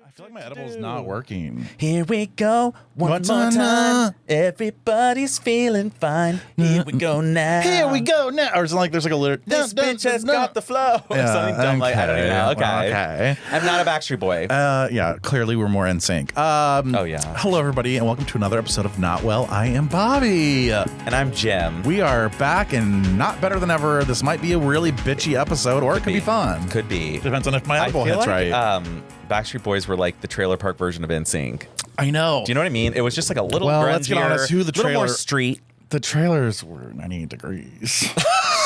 I feel like my edible's not working. Here we go, one more time. Everybody's feeling fine. Here we go now. Here we go now. Or is it like there's like a lyric? This bitch has got the flow. Or something dumb like I don't even know. Okay. I'm not a Backstreet Boy. Yeah, clearly we're more in sync. Oh, yeah. Hello, everybody, and welcome to another episode of Not Well. I am Bobby. And I'm Jim. We are back and not better than ever. This might be a really bitchy episode, or it could be fun. Could be. Depends on if my edible hits right. Backstreet Boys were like the trailer park version of NSYNC. I know. Do you know what I mean? It was just like a little Well, grungier, let's get honest. Who the little trailer? more street. The trailers were 98 degrees.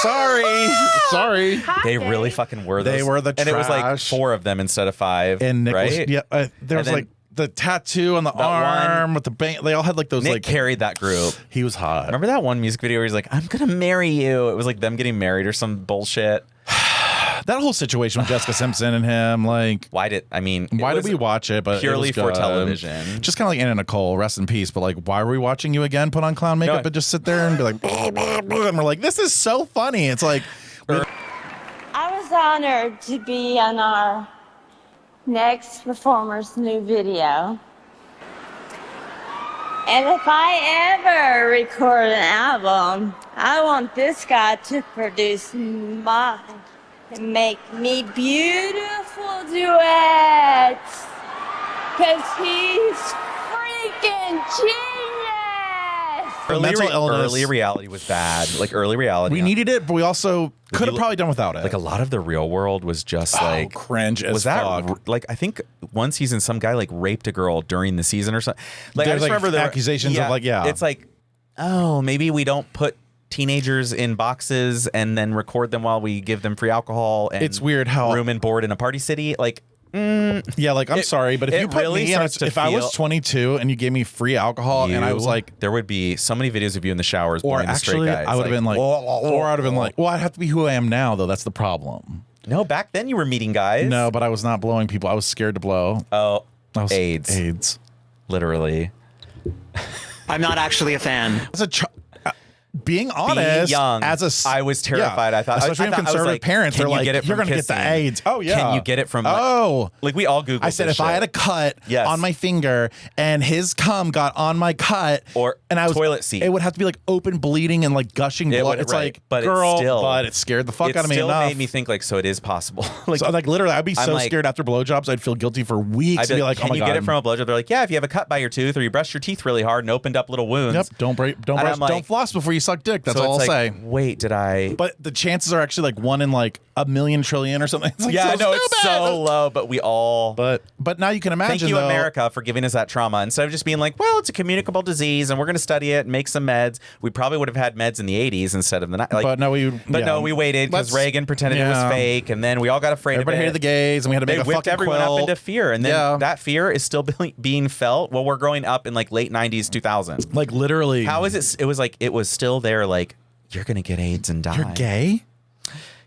Sorry. They really fucking were. They were the trash. And it was like 4 of them instead of 5. And Nick right? There was like the tattoo on the arm with the bang. They all had like those. Nick like carried that group. He was hot. Remember that one music video where he's like, "I'm gonna marry you"? It was like them getting married or some bullshit. That whole situation with Jessica Simpson and him, like, why did we watch it? But purely it was for good. television. Just kind of like Anna Nicole, rest in peace. But like, why were we watching you again? Put on clown makeup and just sit there and be like, and we're like, this is so funny. It's like, I was honored to be on our next performer's new video. And if I ever record an album, I want this guy to produce mine and make me beautiful duets. Because he's freaking genius! Early reality was bad. Like early reality. we needed it, but we also could have probably done without it. Like a lot of the Real World was just like cringe as was that fuck. like I think one season some guy like raped a girl during the season or something. Like There's I just like remember accusations of like It's like, oh, maybe we don't put teenagers in boxes and then record them while we give them free alcohol. And it's weird how room and board in a party city. Like, yeah, like I'm sorry, but if you put really me in, if I was 22 and you gave me free alcohol and I was like, there would be so many videos of you in the showers, or blowing the straight actually, guys. I would have been like, or I'd have been like, well, I'd have to be who I am now, though. That's the problem. No, back then you were meeting guys. No, but I was not blowing people. I was scared to blow. Oh, AIDS. Literally. I'm not actually a fan. As a being honest, young, I was terrified. Yeah. I thought, especially in conservative like, parents, they're like, you're going to get the AIDS. Oh, yeah. Can you get it from, like we all Googled I said, this if shit. I had a cut on my finger and his cum got on my cut and I was toilet seat, it would have to be like open bleeding and like gushing blood. It's like, but girl, but it scared the fuck out of me enough. It still made me think like, so it is possible. like literally, I'd be so scared after blowjobs, I'd feel guilty for weeks. I'd be like, can you get it from a blowjob? They're like, yeah, if you have a cut by your tooth or you brushed your teeth really hard and opened up little wounds. Yep, don't floss before you suck dick. That's all I'll say. Wait, did I? But the chances are actually like 1 in like a million trillion or something. It's like yeah, I know it's so low, but we all. But now you can imagine. Thank you, America, for giving us that trauma. Instead of just being like, well, it's a communicable disease, and we're going to study it and make some meds. We probably would have had meds in the 80s instead of the like. But no, we waited because Reagan pretended it was fake, and then we all got afraid. Everybody of it. hated the gays, and we had to make a whipped fucking everyone quilt. up into fear, and then that fear is still being felt. Well, we're growing up in like late 90s, 2000s. Like literally, how is it? It was like it was still there. Like, you're gonna get AIDS and die. You're gay?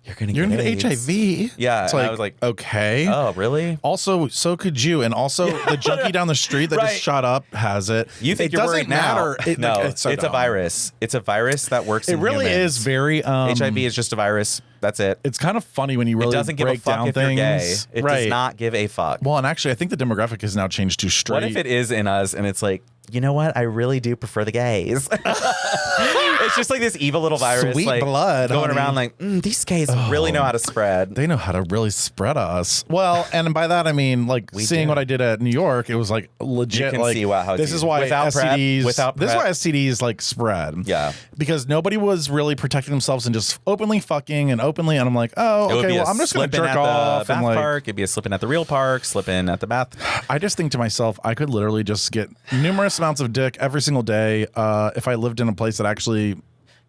You're gonna get HIV. Yeah. It's and like, I was like, okay. Oh, really? Also, so could you. And also, the junkie down the street that just shot up has it. You think it you're doesn't worried matter. now? It's so a dumb. virus. It's a virus that works. It really is very. HIV is just a virus. That's it. It's kind of funny when you really doesn't give break a fuck down if things. You're gay. It does not give a fuck. Well, and actually, I think the demographic has now changed to straight. What if it is in us and it's like, you know what? I really do prefer the gays. It's just like this evil little virus, sweet like, blood going around like, these gays really know how to spread. They know how to really spread us. Well, and by that I mean like seeing what I did at New York, it was like legit. You can like see how this is why without STDs. prep, this is why STDs like spread. Yeah, because nobody was really protecting themselves and just openly fucking and openly. And I'm like, oh, okay, well, I'm just gonna jerk off. Bath and like, park. It'd be a slipping at the real park, slipping at the bath. I just think to myself, I could literally just get numerous amounts of dick every single day if I lived in a place that actually.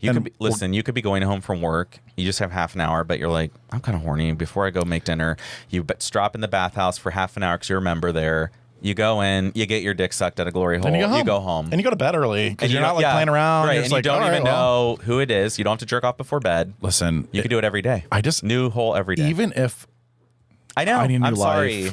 You could be going home from work. You just have half an hour, but you're like, I'm kind of horny. Before I go make dinner, you drop in the bathhouse for half an hour because you're a member there. You go in, you get your dick sucked at a glory hole. You go home. And you go to bed early because you're not like playing around. Right, and you don't even know who it is. You don't have to jerk off before bed. Listen. You can do it every day. New hole every day. Even if I know. I need a new I'm life. sorry.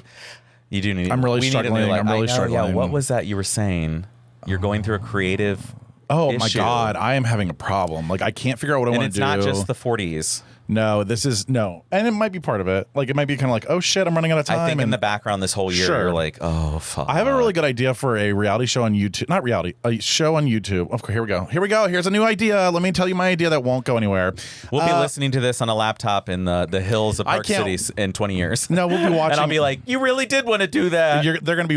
You do need. I'm really struggling. I'm really struggling. Yeah. What was that you were saying? You're going through a creative. Oh issue. my God, I am having a problem. Like I can't figure out what I want to do. And it's not just the 40s. No, this is no. And it might be part of it. Like, it might be kind of like, oh shit, I'm running out of time. I think in and the background this whole year, Sure. you're like, oh, fuck. I have a really good idea for a reality show on YouTube. Not reality, a show on YouTube. Okay, here we go. Here we go. Here's a new idea. Let me tell you my idea that won't go anywhere. We'll be listening to this on a laptop in the hills of Park can't- City in 20 years. No, we'll be watching. And I'll be like, you really did want to do that. We're gonna be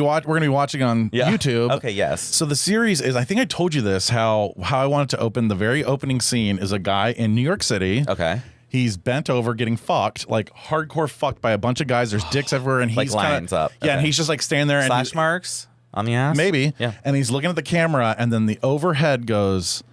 watching on YouTube. Okay, yes. So the series is, I think I told you this, how I wanted to open. The very opening scene is a guy in New York City. Okay. He's bent over getting fucked, like hardcore fucked by a bunch of guys. There's dicks everywhere, and Like he's lines up. Yeah, and Okay. he's just like standing there and Slash marks on the ass? maybe. Yeah. And he's looking at the camera, and then the overhead goes,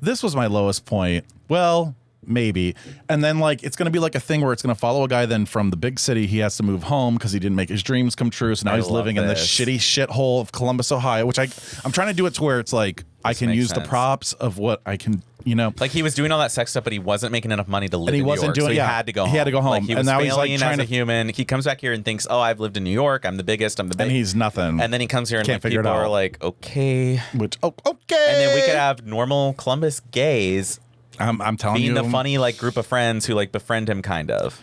"This was my lowest point." Well, maybe. And then like it's gonna be like a thing where it's gonna follow a guy. Then from the big city, he has to move home because he didn't make his dreams come true. So now I he's love living in this this. shitty shithole of Columbus, Ohio. Which I'm trying to do it to where it's like I can makes use the sense. props of what I can. Like he was doing all that sex stuff, but he wasn't making enough money to live And he in New wasn't York, doing- so he yeah, had to go home. he had to go home. Like he was And now he's, like, failing trying as a to- human. He comes back here and thinks, oh, I've lived in New York. I'm the biggest. I'm the best. And he's nothing. And then he comes here and Can't like, figure it people are out. like, okay. Which okay. And then we could have normal Columbus gays I'm telling being you, the funny like group of friends who like befriend him kind of.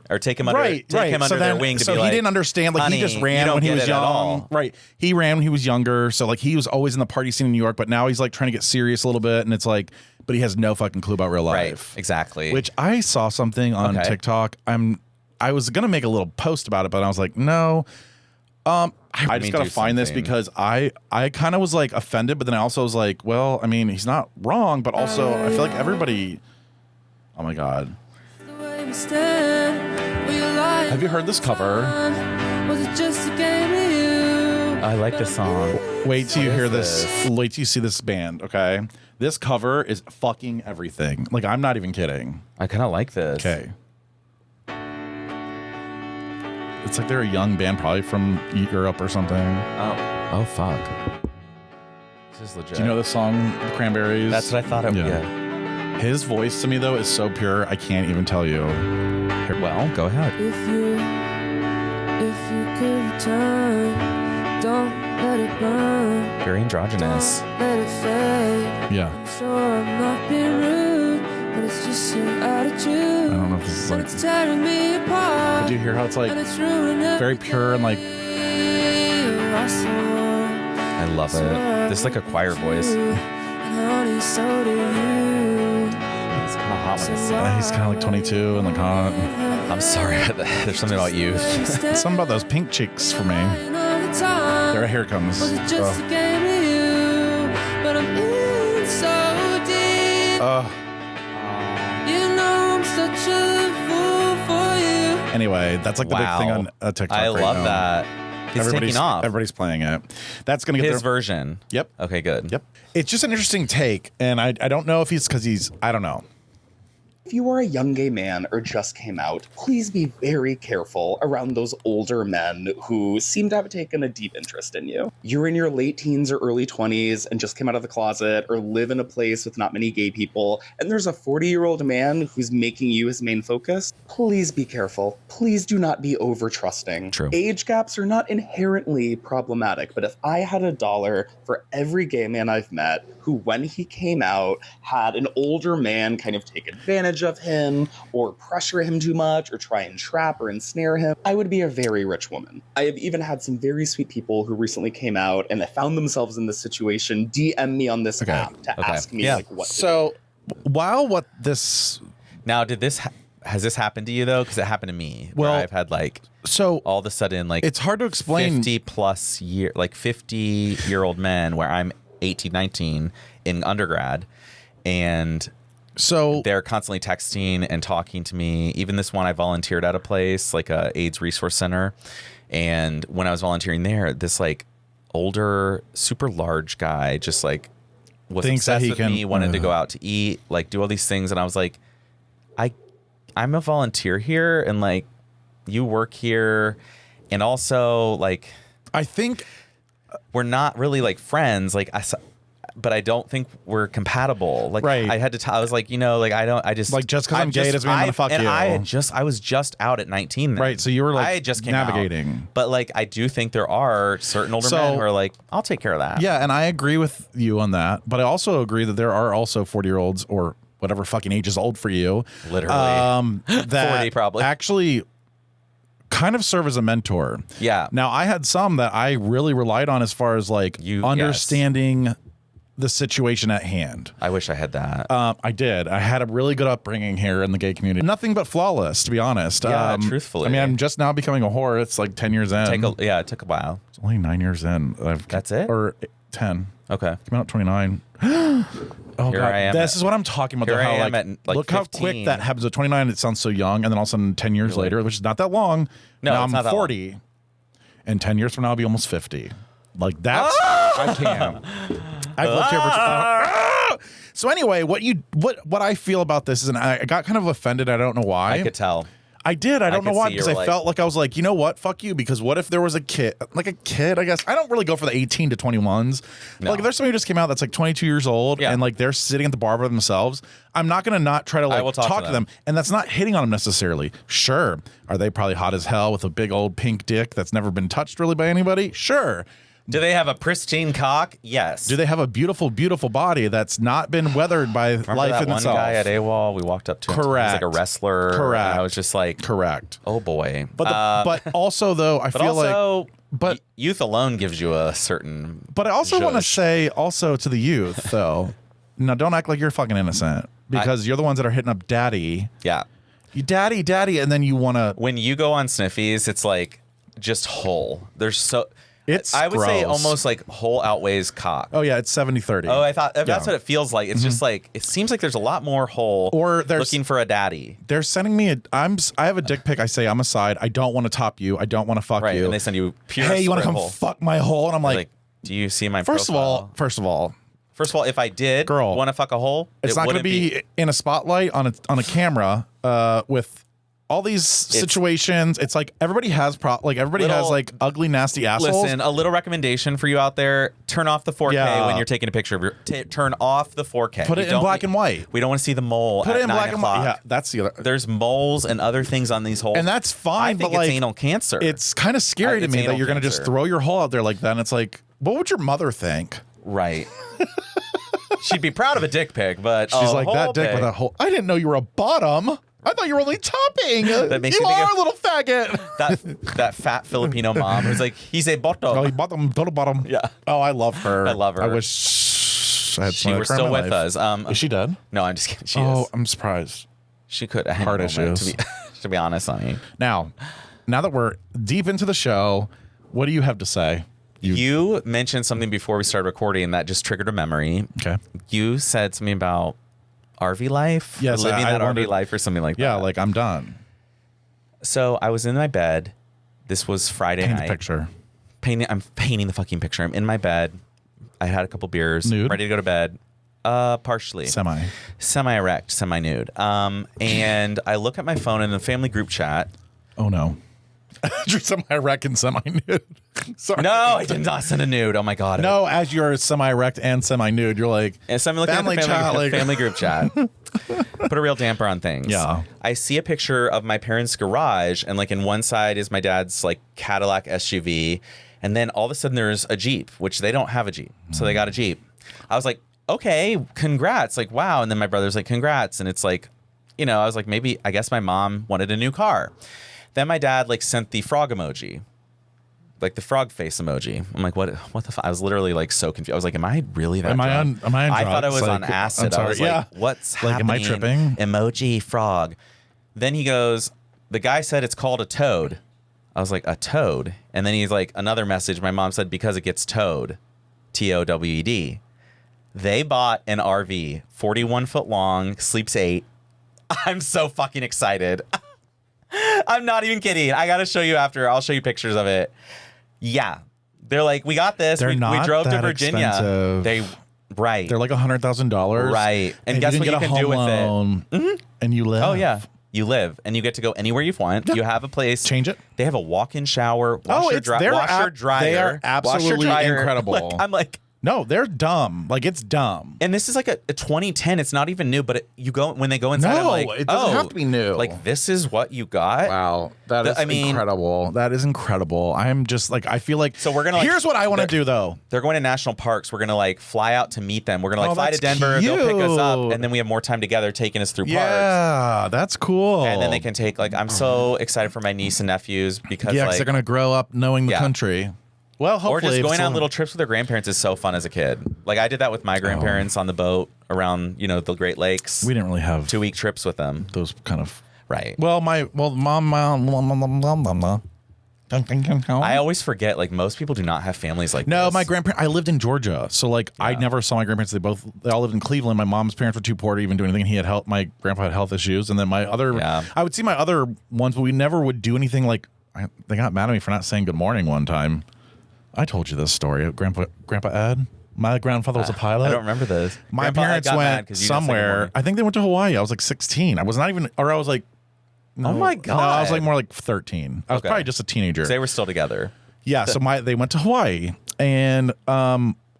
Or take him under, right. take him So under their then- wing to so be he like, didn't understand. Like honey, he just you ran don't when he get was it at young. all. Right. He ran when he was younger. So like he was always in the party scene in New York, but now he's like trying to get serious a little bit, and it's like, but he has no fucking clue about real Right, life. exactly. Which I saw something on Okay. TikTok. I was gonna make a little post about it, but I was like, no. I me just gotta do find this something. because I kind of was like offended, but then I also was like, well, I mean, he's not wrong, but also I feel like everybody. Oh my god. Have you heard this cover? I like this song. Wait till you What hear is this. Wait till you see this band, okay? This cover is fucking everything. Like, I'm not even kidding. I kind of like this. Okay. It's like they're a young band, probably from Europe or something. Oh fuck. This is legit. Do you know the song, The Cranberries? That's what I thought it Yeah. yeah. His voice to me, though, is so pure, I can't even tell you. Here, Well, go ahead. If you could return, don't let it burn, Very androgynous. let it fade. yeah. I'm sure I'm not being rude, but it's just your attitude. I don't know if this is And like. it's tearing me apart. Do you hear how it's like And it's ruining very pure and like. everything. I swore, I love it. This is like a choir voice. and honey, so do you. It's kind of hot when I sing. He's kind of like 22 and like hot. I'm sorry. There's something about youth. Something about those pink cheeks for me. There, here it comes. Was it just a game to you? But I'm in so deep. You know I'm such a fool for you. Anyway, that's like the big thing on TikTok. I right love now. that. It's taking off. Everybody's playing it. That's gonna get His their, version. Yep. Okay, good. Yep. It's just an interesting take, and I don't know if he's because he's I don't know. If you are a young gay man or just came out, please be very careful around those older men who seem to have taken a deep interest in you. You're in your late teens or early 20s and just came out of the closet or live in a place with not many gay people, and there's a 40-year-old man who's making you his main focus. Please be careful. Please do not be over-trusting. True. Age gaps are not inherently problematic, but if I had $1 for every gay man I've met who, when he came out, had an older man kind of take advantage of him or pressure him too much or try and trap or ensnare him, I would be a very rich woman. I have even had some very sweet people who recently came out and they found themselves in this situation DM me on this app to ask me like what to do. So while what this Now, has this happened to you though? Because it happened to me. Well, where I've had like so all of a sudden like it's hard to explain 50-year-old men where I'm 18, 19 in undergrad, and so they're constantly texting and talking to me. Even this one, I volunteered at a place like a AIDS resource center, and when I was volunteering there, this like older, super large guy just like was Thinks that obsessed he with can- me, wanted to go out to eat, like do all these things, and I was like, I'm a volunteer here, and like you work here, and also like I think we're not really like friends, like but I don't think we're compatible. Like Right. I had to I was like, I just Like, just 'cause I'm gay doesn't mean I'm gonna fuck and you. I was just out at 19 then. Right, so you were, like, I had just came out. navigating. But like I do think there are certain older So- men who are like, I'll take care of that. yeah, and I agree with you on that, but I also agree that there are also 40-year-olds or whatever fucking age is old for you. Literally. That 40 probably. actually kind of serve as a mentor. Yeah. Now, I had some that I really relied on as far as like understanding the situation at hand. I wish I had that. I did. I had a really good upbringing here in the gay community. Nothing but flawless, to be honest. Yeah, truthfully. I mean, I'm just now becoming a whore. It's like 10 years in. It took a while. It's only 9 years in. That's it? Or 10. Okay. Came out 29. Oh, Here God. I am This is what I'm talking about. Here How, I am like, at, like, look how 15. quick that happens at 29. It sounds so young. And then all of a sudden, 10 years later, which is not that long. No, now it's I'm not that 40. And 10 years from now, I'll be almost 50. Like, that's... I can't. I've lived here for... So anyway, what I feel about this is, and I got kind of offended. I don't know why. I could tell. I did. I don't know could why, see because you I were felt like I was like, you know what? Fuck you. Because what if there was a kid, I guess. I don't really go for the 18 to 21s. No. Like, if there's somebody who just came out that's like 22 years old and like they're sitting at the bar by themselves, I'm not going to not try to like talk to them. And that's not hitting on them necessarily. Sure. Are they probably hot as hell with a big old pink dick that's never been touched really by anybody? Sure. Do they have a pristine cock? Yes. Do they have a beautiful, beautiful body that's not been weathered by Remember life that in one itself? guy at AWOL we walked up to? Correct. He was like a wrestler. Correct. And I was just like, correct. Oh boy. But also though, I feel like youth alone gives you a certain. But I also want to zhuzh. say also to the youth though, now don't act like you're fucking innocent because you're the ones that are hitting up daddy. Yeah. You daddy, and then you want to. When you go on Sniffies, it's like just whole. There's so. It's I would say gross. almost like whole outweighs cock. Oh yeah, it's 70-30. Oh, I thought that's what it feels like. It's just like it seems like there's a lot more whole. Or there's looking for a daddy. They're sending me I have a dick pic. I say I'm a side. I don't want to top you. I don't want to fuck Right, you. and they send you pure. Hey, you want to come hole. fuck my hole? And I'm like, do you see my? First of profile? all, if I did, girl, want to fuck a hole, it's not going to be in a spotlight on a camera with all these situations. It's like everybody has has like ugly, nasty assholes. Listen, a little recommendation for you out there: turn off the 4K when you're taking a picture of your. Turn off the 4K. Put it in black and white. We don't want to see the mole. Put at it in 9 black and white. o'clock. Yeah, that's the other. There's moles and other things on these holes, and that's fine. I think but it's like, anal cancer. It's kind of scary to It's me that anal you're going to just cancer. throw your hole out there like that. And it's like, what would your mother think? Right. She'd be proud of a dick pic, but She's like, that whole dick pic. with a hole. I didn't know you were a bottom. I thought you were only topping. That makes you you think are of- a little faggot. that fat Filipino mom who's like, he's a bottom. Oh, you bottom, total bottom. Yeah. Oh, I love her. I love her. I wish I had She some of was her in still my with life. us. Is she dead? No, I'm just kidding. She Oh, is. I'm surprised. She could have Heart issues. to be honest, honey. Now that we're deep into the show, what do you have to say? You mentioned something before we started recording that just triggered a memory. Okay. You said something about RV life. Yes, living I that wanted- RV life or something like Yeah, that. like I'm done. So I was in my bed. This was Friday Paint night. the picture. I'm painting the fucking picture. I'm in my bed. I had a couple beers. Nude? Ready to go to bed. Partially. Semi-erect, semi-nude. And I look at my phone in the family group chat. Oh no. You're semi-erect and semi-nude. Sorry. No, I did not send a nude. Oh my God. No, as you're semi-erect and semi-nude, you're like, And so I'm looking family at the chat, like- family group chat. Put a real damper on things. Yeah. I see a picture of my parents' garage, and like in one side is my dad's like Cadillac SUV, and then all of a sudden there's a Jeep, which they don't have a Jeep, so they got a Jeep. I was like, okay, congrats, like wow. And then my brother's like, congrats, and it's like, I was like, maybe I guess my mom wanted a new car. Then my dad like sent the frog emoji. Like the frog face emoji. I'm like, what the fuck? I was literally like so confused. I was like, am I really that Am I drunk? on I thought I drugs? was Like, on acid. I'm sorry. I was Yeah. like, what's Like, happening? am I tripping? Emoji frog. Then he goes, the guy said it's called a toad. I was like, a toad? And then he's like, another message. My mom said, because it gets towed. TOWED. They bought an RV, 41 foot long, sleeps 8. I'm so fucking excited. I'm not even kidding. I got to show you after. I'll show you pictures of it. Yeah. They're like, we got this. They're We not drove to that Virginia. expensive. Right. They're like $100,000. Right. And if guess you what can you get a can do home with it? loan, and you live. Oh, yeah. You live and you get to go anywhere you want. You have a place. Change it. They have a walk-in shower, washer, they're washer, dryer. They are washer, absolutely dryer. incredible. Like, I'm like, No, they're dumb. Like, it's dumb. And this is like a 2010. It's not even new, but when they go inside, I'm No, like, it doesn't have to be new. Like, this is what you got? Wow, that is incredible. That is incredible. I'm just like, I feel like. So we're gonna. Like, here's what I want to do though. They're going to national parks. We're gonna like fly out to meet them. We're gonna like fly to that's Denver. They'll pick us up, cute. and then we have more time together, taking us through parks. Yeah, that's cool. And then they can take like. I'm so excited for my niece and nephews because yeah, like they're gonna grow up knowing the country. Well, hopefully, or just going on little trips with their grandparents is so fun as a kid. Like I did that with my grandparents on the boat around, the Great Lakes. We didn't really have 2-week trips with them. Those kind of right. Well, mom. I always forget. Like most people do not have families like No, this. my grandparents. I lived in Georgia, so like I never saw my grandparents. They all lived in Cleveland. My mom's parents were too poor to even do anything. He had health. My grandpa had health issues, and then my other. I would see my other ones, but we never would do anything. Like they got mad at me for not saying good morning one time. I told you this story. Grandpa Ed. My grandfather was a pilot. I don't remember this. My Grandpa parents got mad went 'cause you didn't say good somewhere. morning. I think they went to Hawaii. I was like 16. I was not even, or I was like, Oh my God. No, I was like more like 13. I was probably just a teenager. 'Cause they were still together. Yeah, so they went to Hawaii, and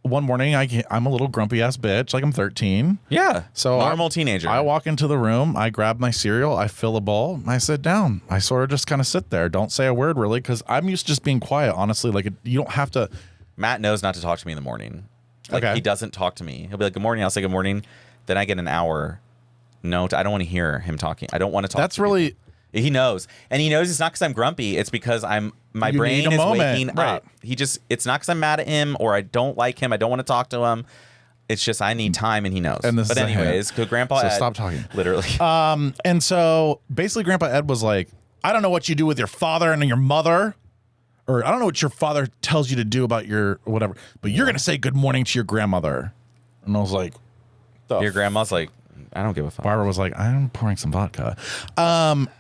one morning I'm a little grumpy ass bitch, like I'm 13. Yeah, so normal teenager. I walk into the room, I grab my cereal, I fill a bowl, I sit down. I sort of just kind of sit there, don't say a word really, because I'm used to just being quiet. Honestly, like you don't have to. Matt knows not to talk to me in the morning. Like he doesn't talk to me. He'll be like, "Good morning." I'll say good morning. Then I get an hour. No, I don't want to hear him talking. I don't want to talk. That's to really. people. He knows, and he knows it's not because I'm grumpy. It's because my You brain need a is moment. waking Right. up. It's not because I'm mad at him or I don't like him. I don't want to talk to him. It's just I need time, and he knows. And this but is a anyways, good Grandpa So Ed, stop talking. Literally. And so basically, Grandpa Ed was like, "I don't know what you do with your father and your mother, or I don't know what your father tells you to do about your whatever, but you're gonna say good morning to your grandmother." And I was like, Your grandma's like, I don't give a fuck. Barbara was like, I'm pouring some vodka.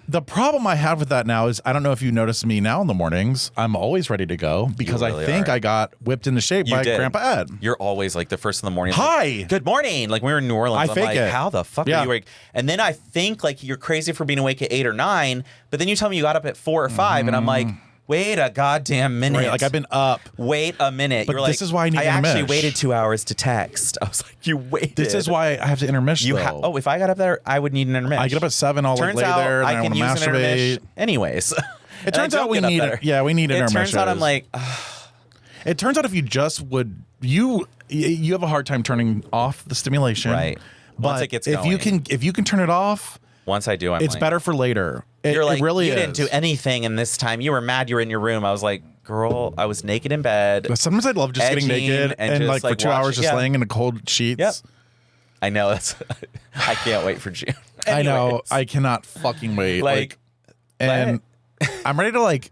The problem I have with that now is I don't know if you notice me now in the mornings. I'm always ready to go because really I think are. I got whipped into shape by did. Grandpa Ed. You're always like the first in the morning. Hi. Like, good morning. Like when we were in New Orleans, I I'm fake like, it. how the fuck Yeah. are you awake? And then I think like you're crazy for being awake at 8 or 9, but then you tell me you got up at 4 or 5, and I'm like, wait a goddamn minute. Right, like I've been up. Wait a minute. But You're like, this is why I need to actually intermish. waited 2 hours to text. I was like, you waited. This is why I have to intermish. though. if I got up there, I would need an intermission. I get up at 7. I'll like Turns lay out there and I then I can want use to an intermission masturbate. anyways. It turns out we need it. Yeah, we need It intermissions. turns out I'm like, It turns out if you just would you have a hard time turning off the stimulation. Right. But Once it gets if you can turn it off, once I do, I'm it's like, better for later. You're like, it really you is. didn't do anything in this time. You were mad. You were in your room. I was like, girl, I was naked in bed. But sometimes I love just getting edging naked and just, like for 2 hours just laying in the cold sheets. Yep. I know. That's. I can't wait for June. I know. Anyways. I cannot fucking wait. Like, and I'm ready to like.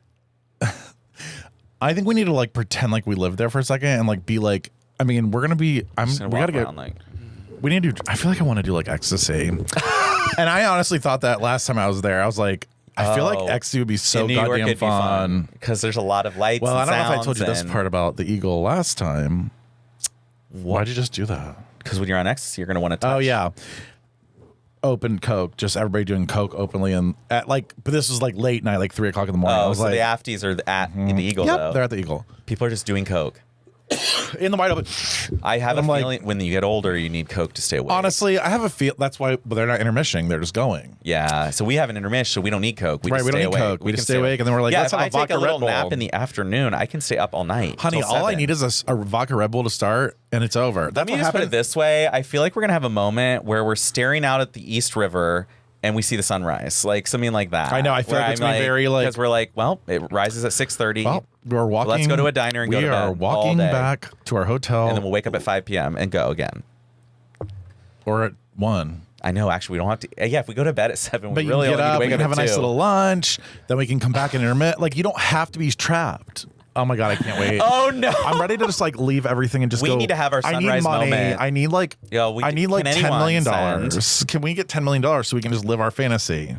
I think we need to like pretend like we live there for a second and like be like. I mean, we're gonna be. Just gonna We gotta walk get. around, like, We need to. I feel like I want to do like ecstasy. And I honestly thought that last time I was there. I was like, I feel like ecstasy would be so in New York, goddamn it'd be fun. because there's a lot of lights. Well, I and don't know if I told you sounds this and- part about the eagle last time. Why'd you just do that? Because when you're on ecstasy, you're gonna want to touch. Oh yeah. Open Coke, just everybody doing Coke openly, and at like, but this was like late night, like 3 o'clock in the morning. I Oh, was so like, the afties are at the Eagle. yep, though. they're at the Eagle People are just doing Coke. in the wide open. I have And a I'm like- feeling when you get older, you need Coke to stay awake. Honestly, I have a feel that's why, but they're not intermishing; they're just going. Yeah, so we have an intermission, so we don't need Coke. We Right, just we don't stay need awake. Coke. We can just stay awake, and then we're like, yeah, let's if have a I take vodka a little Red Bull. nap in the afternoon, I can stay up all night. Honey, till all I 7. need is a vodka Red Bull to start, and it's over. Let That's me what just put it happened. this way: I feel like we're gonna have a moment where we're staring out at the East River and we see the sunrise, like something like that. I know, I feel Where like it's I'm gonna be very, like- because we're like, well, it rises at 6:30. Well, we're walking. Let's go to a diner and we go to bed are all walking day. back to our hotel, and then we'll wake up at 5 p.m. and go again. or at 1. I know, actually, we don't have to. Yeah, if we go to bed at 7, But we you really can get only need up, to we wake can up have a at nice 2. little lunch, then we can come back and intermit. Like, you don't have to be trapped. Oh my God, I can't wait. Oh no! I'm ready to just like leave everything and just We go. need to have our I need sunrise money. moment. I need like Yo, I need like can $10 million. anyone Can we get $10 million so we can just live our fantasy?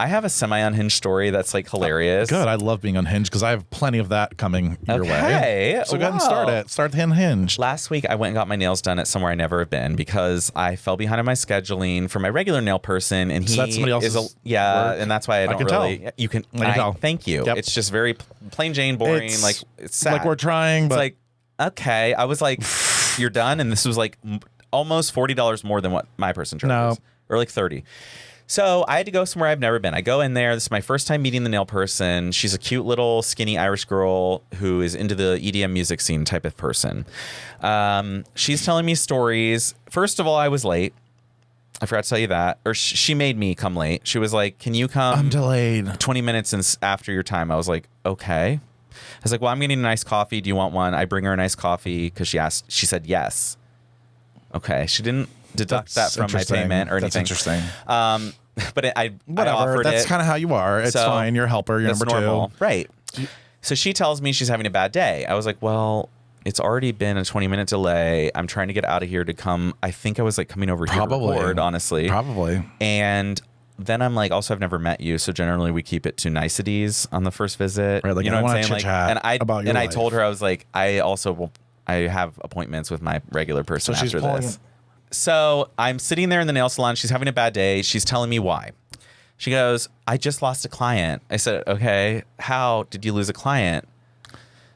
I have a semi-unhinged story that's like hilarious. Good. I love being unhinged because I have plenty of that coming your way. Okay. So go ahead and start Wow. it. Start the unhinged. Last week, I went and got my nails done at somewhere I never have been because I fell behind on my scheduling for my regular nail person, and So he that's somebody else's is yeah, work? and that's why I don't can tell. really. You can. I can tell. Thank you. Yep. It's just very plain Jane, boring. It's like it's sad. like we're trying, It's but like okay. I was like, you're done. And this was like almost $40 more than what my person charges. Or like 30. So I had to go somewhere I've never been. I go in there. This is my first time meeting the nail person. She's a cute little skinny Irish girl who is into the EDM music scene type of person. She's telling me stories. First of all, I was late. I forgot to tell you that. Or she made me come late. She was like, can you come? I'm delayed. 20 minutes after your time. I was like, okay. I was like, well, I'm getting a nice coffee. Do you want one? I bring her a nice coffee because she said yes. Okay. She didn't deduct that from my payment or anything. That's interesting. But I Whatever. offered That's it. kind of how you are. It's fine. You're a helper. You're That's number normal. 2. Right. So she tells me she's having a bad day. I was like, well, it's already been a 20-minute delay. I'm trying to get out of here to come. I think I was like coming over here to record, honestly. Probably. And then I'm like, also, I've never met you. So generally we keep it to niceties on the first visit. Right, like, you know I what I'm wanna saying? Like, chit-chat about your I life. told her, I was like, I have appointments with my regular person So she's after pulling this. So I'm sitting there in the nail salon. She's having a bad day. She's telling me why. She goes, I just lost a client. I said, okay, how did you lose a client?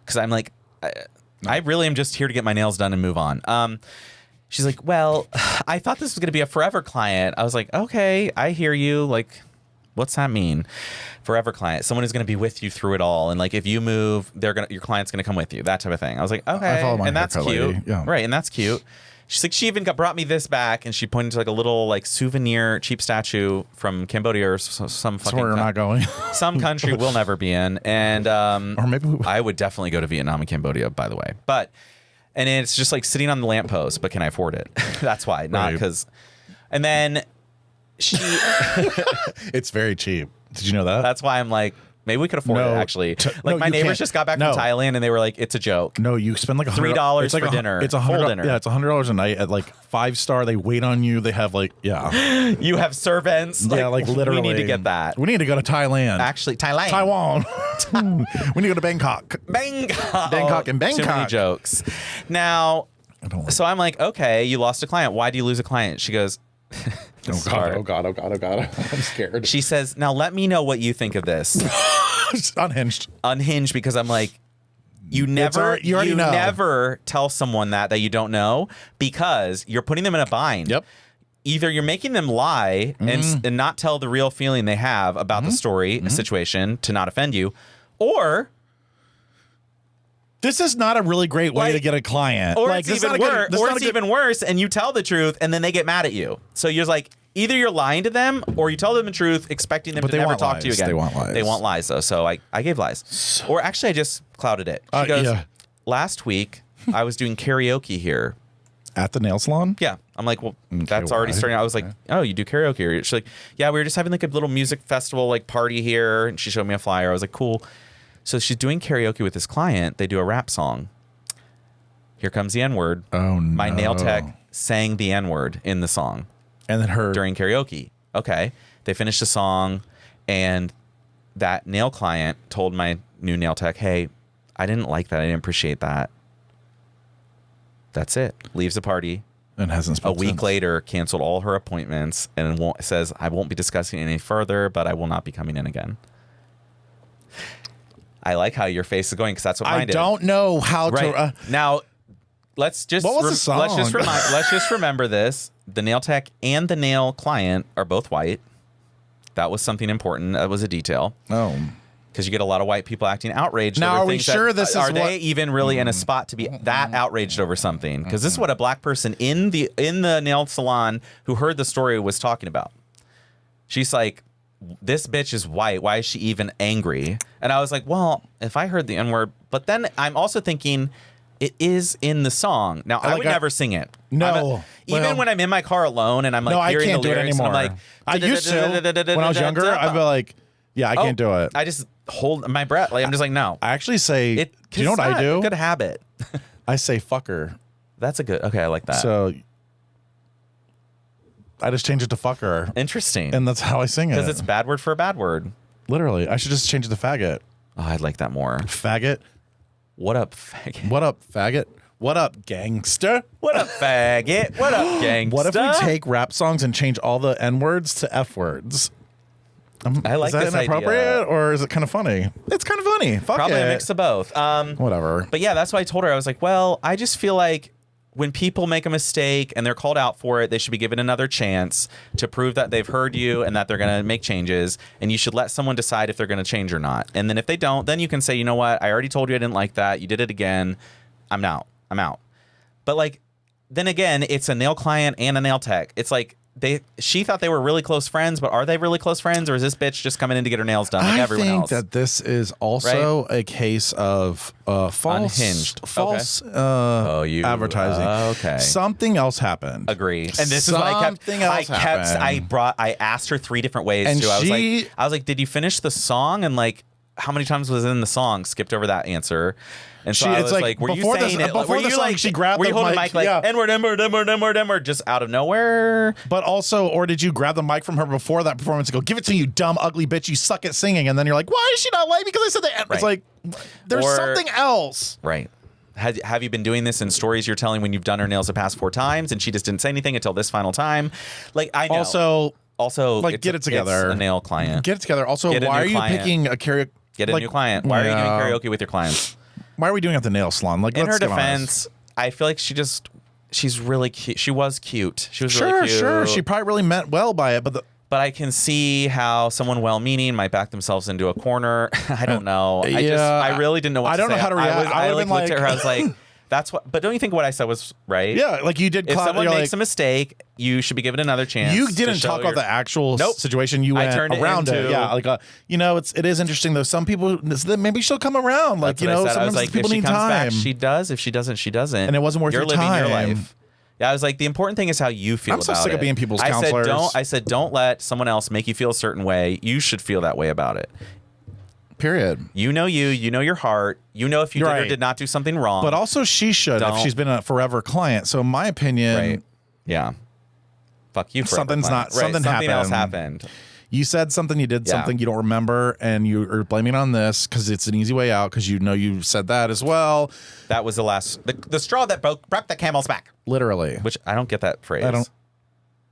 Because I'm like, I really am just here to get my nails done and move on. She's like, well, I thought this was going to be a forever client. I was like, okay, I hear you. Like, what's that mean? Forever client, someone who's going to be with you through it all. And like, if you move, your client's going to come with you, that type of thing. I was like, okay, and that's cute. Yeah. Right. And that's cute. She's like, she even brought me this back, and she pointed to like a little like souvenir cheap statue from Cambodia or some fucking. That's where we're not going. Some country we'll never be in, and or maybe I would definitely go to Vietnam and Cambodia, by the way. And it's just like sitting on the lamppost, but can I afford it? That's why, not because. And then she. It's very cheap. Did you know that? That's why I'm like, maybe we could afford it, actually. My neighbors just got back from Thailand, and they were like, it's a joke. No, you spend like $3 for dinner. It's full dinner. Yeah, it's $100 a night at like 5-star. They wait on you. They have like, yeah. You have servants. Yeah, like literally. We need to get that. We need to go to Thailand. Actually, Taiwan. We need to go to Bangkok. Bangkok and Bangkok. Too many jokes. Now, so I'm like, okay, you lost a client. Why do you lose a client? She goes, oh God. I'm scared. She says, now let me know what you think of this. Unhinged. Unhinged, because I'm like, you never tell someone that you don't know, because you're putting them in a bind. Yep. Either you're making them lie and not tell the real feeling they have about the story, the situation, to not offend you, or this is not a really great way to get a client. Or like, it's even worse, and you tell the truth, and then they get mad at you. So you're like, either you're lying to them, or you tell them the truth, expecting them to never talk to you again. They want lies. They want lies, though. So I gave lies. Or actually, I just clouded it. She goes, last week, I was doing karaoke here. At the nail salon? Yeah. I'm like, well, that's already starting. I was like, oh, you do karaoke here? She's like, yeah, we were just having like a little music festival, like party here. And she showed me a flyer. I was like, cool. So she's doing karaoke with this client. They do a rap song. Here comes the N-word. Oh, no. My nail tech sang the N-word in the song. And then during karaoke. Okay. They finished the song, and that nail client told my new nail tech, hey, I didn't like that. I didn't appreciate that. That's it. Leaves the party. And hasn't spoken a week later, canceled all her appointments, and says, I won't be discussing it any further, but I will not be coming in again. I like how your face is going, because that's what mine did. I don't know how to. Now, let's just what was the song? Let's just remember this: the nail tech and the nail client are both white. That was something important. That was a detail. Oh, because you get a lot of white people acting outraged. Now, over are we sure this is are they even really in a spot to be that outraged over something? Because this is what a black person in the nail salon who heard the story was talking about. She's like, this bitch is white. Why is she even angry? And I was like, well, if I heard the N-word, but then I'm also thinking it is in the song. Now, I would never sing it. No. Even when I'm in my car alone and I'm like hearing the lyrics, and I'm like, I used to. When I was younger, I'd be like, yeah, I can't do it. I just hold my breath. Like, I'm just like, no. I actually say, do you know what I do? It's a good habit. I say fucker. That's a good, okay, I like that. So I just change it to fucker. Interesting. And that's how I sing it. Because it's a bad word for a bad word. Literally. I should just change it to faggot. Oh, I'd like that more. Faggot. What up, faggot? What up, faggot? What up, gangster? What up, faggot? What up, gangster? What if we take rap songs and change all the N words to F words? I like this idea. Is that inappropriate or is it kind of funny? It's kind of funny. Fuck Probably it. a mix of both. Whatever. But yeah, that's why I told her. I was like, well, I just feel like when people make a mistake and they're called out for it, they should be given another chance to prove that they've heard you and that they're going to make changes. And you should let someone decide if they're going to change or not. And then if they don't, then you can say, you know what? I already told you I didn't like that. You did it again. I'm out. But like, then again, it's a nail client and a nail tech. It's like she thought they were really close friends, but are they really close friends, or is this bitch just coming in to get her nails done like everyone else? I think that this is also a case of false advertising. Okay. Something else happened. Agree. And this is what I asked her 3 different ways and too. I was like, did you finish the song? And like, how many times was it in the song? Skipped over that answer. And so I was like, were you saying it? Were you like, she grabbed were you holding the mic like, N-word, just out of nowhere? But also, or did you grab the mic from her before that performance and go, give it to me, you dumb, ugly bitch, you suck at singing. And then you're like, why is she not like me? Because I said that. It's like, there's something else. Right. Have you been doing this in stories you're telling when you've done her nails the past 4 times and she just didn't say anything until this final time? Like, I know. Also, like, get it together. It's a nail client. Get it together. Also, why are you picking a karaoke? Get a new client. Why are you doing karaoke with your clients? Why are we doing it at the nail salon? Like, in her defense, I feel like she's really cute. She was cute. She was really cute. Sure. She probably really meant well by it, but I can see how someone well-meaning might back themselves into a corner. I don't know. I really didn't know what to say. I don't know how to react. I looked at her. I was like, that's what. But don't you think what I said was right? Yeah, like you did. If someone makes a mistake, you should be given another chance. You didn't talk about the actual situation. You went around it. Yeah, like it is interesting though. Some people maybe she'll come around. Like sometimes people need time. Back, she does. If she doesn't, she doesn't. And it wasn't worth your time. You're living your life. Yeah, I was like, the important thing is how you feel about it. I'm so sick of being people's counselors. I said, don't let someone else make you feel a certain way. You should feel that way about it. Period. You know your heart. You know if you did or did not do something wrong. But also she should if she's been a forever client. So in my opinion, right. Yeah. Fuck you. Something else happened. You said something, you did something you don't remember, and you are blaming it on this because it's an easy way out because you said that as well. That was the straw that broke the camel's back. Literally. Which I don't get that phrase.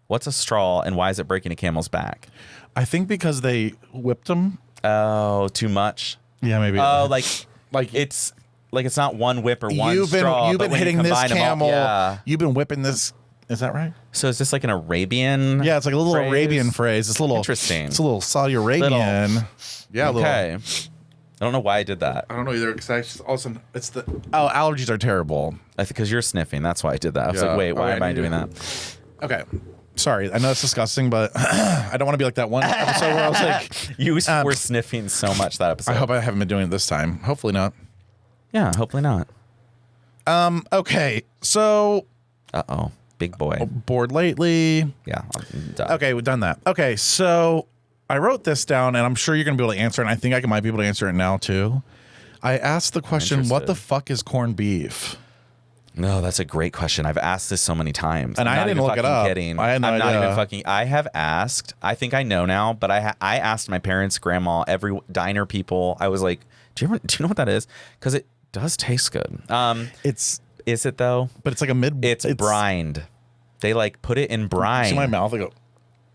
What's a straw and why is it breaking a camel's back? I think because they whipped him. Oh, too much? Yeah, maybe. Oh, like it's not one whip or one straw. You've been hitting this camel. You've been whipping this. Is that right? So is this like an Arabian? Yeah, it's like a little Arabian phrase. It's a little interesting. It's a little Saudi Arabian. Yeah. Okay. I don't know why I did that. I don't know either. Because all of a sudden it's allergies are terrible. I think because you're sniffing. That's why I did that. I was like, wait, why am I doing that? Okay. Sorry, I know it's disgusting, but I don't want to be like that one episode where I was like, you were sniffing so much that episode. I hope I haven't been doing it this time. Hopefully not. Yeah, hopefully not. Okay, so. Big boy. Bored lately. Yeah. I'm done. Okay, we've done that. Okay, so I wrote this down, and I'm sure you're going to be able to answer it, and I think I might be able to answer it now, too. I asked the question, what the fuck is corned beef? No, that's a great question. I've asked this so many times. And I didn't look it up. Kidding. I had no idea. Not even fucking. I have asked. I think I know now, but I asked my parents, grandma, every diner people. I was like, do you know what that is? Because it does taste good. Is it though? But it's like it's brined. They like put it in brine. See my mouth? I go.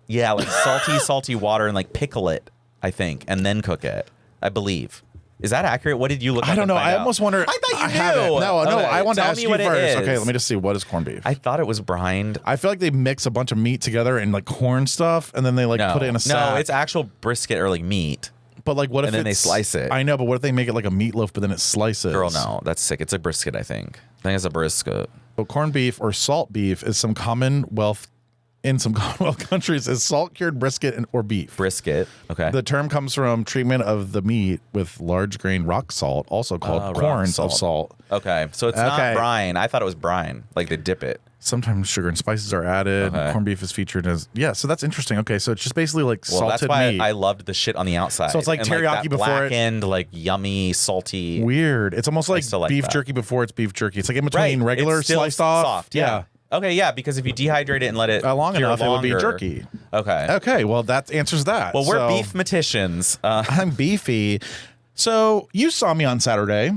Yeah, like salty water and like pickle it, I think, and then cook it. I believe. Is that accurate? What did you look? I don't know. I almost wonder. I thought you knew. No. I wanted to ask you first. Okay, let me just see. What is corned beef? I thought it was brined. I feel like they mix a bunch of meat together and like corn stuff, and then they put it in a sack. No, it's actual brisket or like meat. But like, what if then they slice it? I know, but what if they make it like a meatloaf, but then it slices? Girl, no, that's sick. It's a brisket, I think. It's a brisket. So corned beef or salt beef is in some Commonwealth countries is salt cured brisket or beef. Brisket. Okay. The term comes from treatment of the meat with large grain rock salt, also called corns of salt. Okay. So it's not brine. I thought it was brine. Like they dip it. Sometimes sugar and spices are added. Okay. Corned beef is featured as so that's interesting. Okay, so it's just basically like salted meat. That's why I loved the shit on the outside. So it's like teriyaki before blackened, like yummy, salty. Weird. It's almost like beef jerky before it's beef jerky. It's like in between regular sliced off. Soft. Yeah. Okay, yeah, because if you dehydrate it and let it long enough, it would be jerky. Okay. Okay, well that answers that. Well, we're beefmaticians. I'm beefy. So you saw me on Saturday.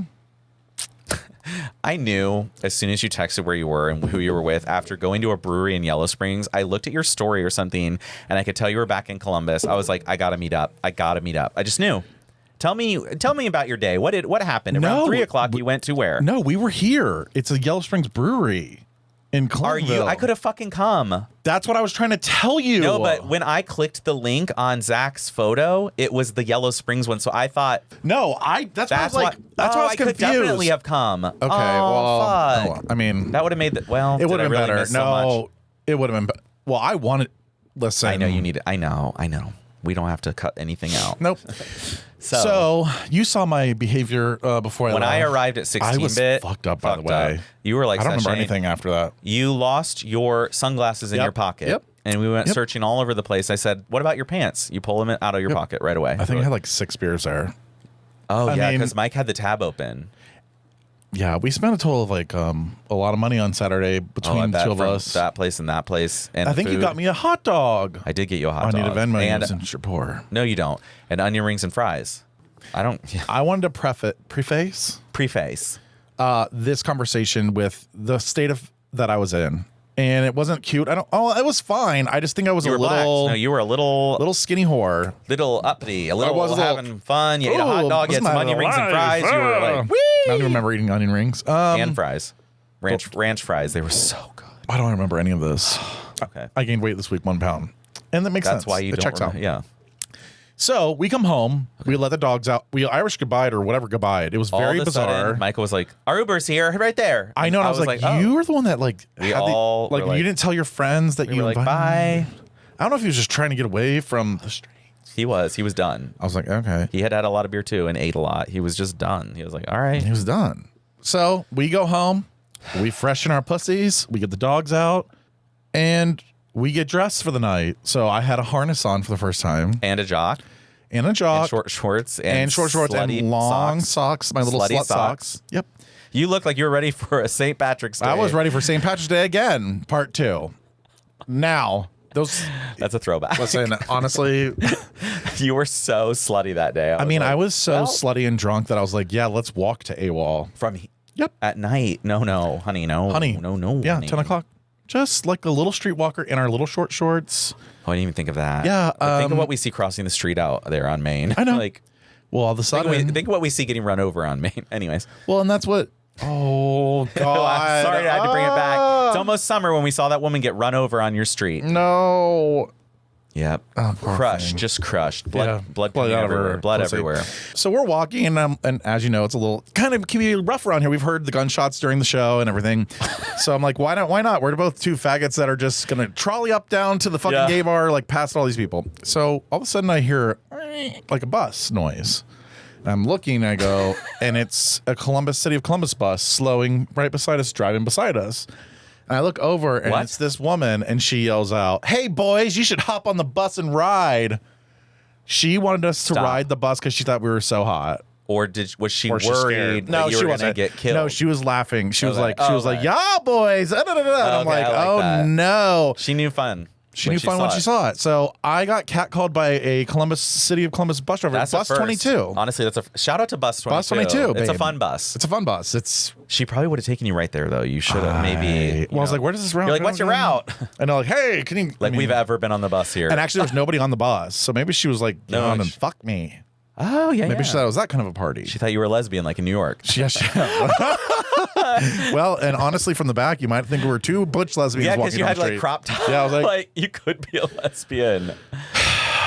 I knew as soon as you texted where you were and who you were with after going to a brewery in Yellow Springs. I looked at your story or something, and I could tell you were back in Columbus. I was like, I gotta meet up. I just knew. Tell me about your day. What happened? Around 3 o'clock, you went to where? No, we were here. It's a Yellow Springs brewery. In Are you? Clintonville. I could have fucking come. That's what I was trying to tell you. No, but when I clicked the link on Zach's photo, it was the Yellow Springs one. So I thought that's why I was like, that's why I was I confused. could definitely have come. Okay, oh, well, fuck. I mean, that would have made it. Well, it would have been really better. miss so much? No, it would have been. Well, I wanted. Listen, I know you need it. I know. We don't have to cut anything out. Nope. So you saw my behavior before when I I left. arrived at 16-bit, I was fucked up, by the way. You were like, I don't remember Shane, anything after that. You lost your sunglasses in Yep. your pocket. Yep. And we went Yep. searching all over the place. I said, "What about your pants?" You pull them out of your pocket right away. I think I had like 6 beers there. Oh, I yeah, mean- because Mike had the tab open. Yeah, we spent a total of like a lot of money on Saturday between the two of us. That place and that place. And I think you food. got me a hot dog. I did get you a hot I dog. need a Venmo and since you're poor. no, you don't. And onion rings and fries. I don't. I wanted to preface Preface. this conversation with the state of that I was in, and it wasn't cute. It was fine. I just think I was You a were black. little, No, you were a little skinny whore. uppity, a was little a little- having fun. You ate a hot Ooh, dog, you this had is some my onion rings and life. fries. You were like, I whee! don't even remember eating onion rings. And fries. Ranch fries. They were so good. I don't remember any of this. Okay. I gained weight this week, 1 pound, and that makes sense. That's why you it don't checks out. remember. Yeah. So we come home, we let the dogs out, we Irish goodbye or whatever goodbye. It was All very of a bizarre. sudden, Michael was like, "Our Uber's here, right there." I know, and I was like, oh. you were the one that like We had all like were like- you didn't tell your friends that We you were like, invited. "Bye." I don't know if he was just trying to get away from the street. He was done. I was like, okay. He had a lot of beer too and ate a lot. He was just done. He was like, "All right." He was done. So we go home, we freshen our pussies, we get the dogs out, and we get dressed for the night. So I had a harness on for the first time, And a jock. and a jock, And short shorts. and short shorts, slutty and long socks, my little Slutty slut socks. Yep. You look like you were ready for a St. Patrick's Day. I was ready for St. Patrick's Day again, part 2. Now, those, That's a throwback. listen, honestly, You were so slutty that day. I mean, like, I was so well, slutty and drunk that I was like, yeah, let's walk to AWOL. Yep. At night. No, honey, no. Honey. No. Yeah, honey. 10 o'clock. Just like a little streetwalker in our little short shorts. Oh, I didn't even think of that. Yeah, Like, think of what we see crossing the street out there on Main. I know. Like, Well, all of a sudden. think of what we see getting run over on Main. Anyways. Well, and that's what. Oh, God. I'm sorry I had to bring it back. It's almost summer when we saw that woman get run over on your street. No. Yep. Oh, poor Crushed. thing. Just crushed. Blood, Yeah, blood coming out of everywhere. her Blood pussy. everywhere. So we're walking, and as you know, it's a little kind of can be rough around here. We've heard the gunshots during the show and everything. So I'm like, why not? Why not? We're both 2 faggots that are just gonna trolley up down to the fucking Yeah. gay bar, like past all these people. So all of a sudden, I hear like a bus noise. And I'm looking, I go, and it's a City of Columbus bus slowing right beside us, driving beside us. And I look over, and What? it's this woman, and she yells out, "Hey, boys, you should hop on the bus and ride." She wanted us to Stop. ride the bus because she thought we were so hot. Or was she Or she's worried scared. that No, you she were going wasn't. to get killed? No, she was laughing. She was Okay. like, Okay. "Yeah, boys." And I'm Okay, like, I like "Oh that. no." She knew fun. She knew fun when she saw it. So I got catcalled by a City of Columbus bus driver. That's a Bus first. 22. Honestly, that's a shout out to Bus 22. Bus 22, It's a babe. fun bus. It's a fun bus. It's. She probably would have taken you right there, though. You should have maybe. Well, I was like, "Where does this route?" You're like, go "What's your again?" route?" And they're like, "Hey, can you?" Like we've ever been on the bus here. And actually, there was nobody on the bus, so maybe she was like, No, "Down and she- fuck me." oh yeah, Maybe yeah. she thought it was that kind of a party. She thought you were a lesbian, like in New York. Yes. Well, and honestly, from the back, you might think we were 2 butch lesbians Yeah, walking because you down had the like street. crop top. Yeah, I was like, you could be a lesbian.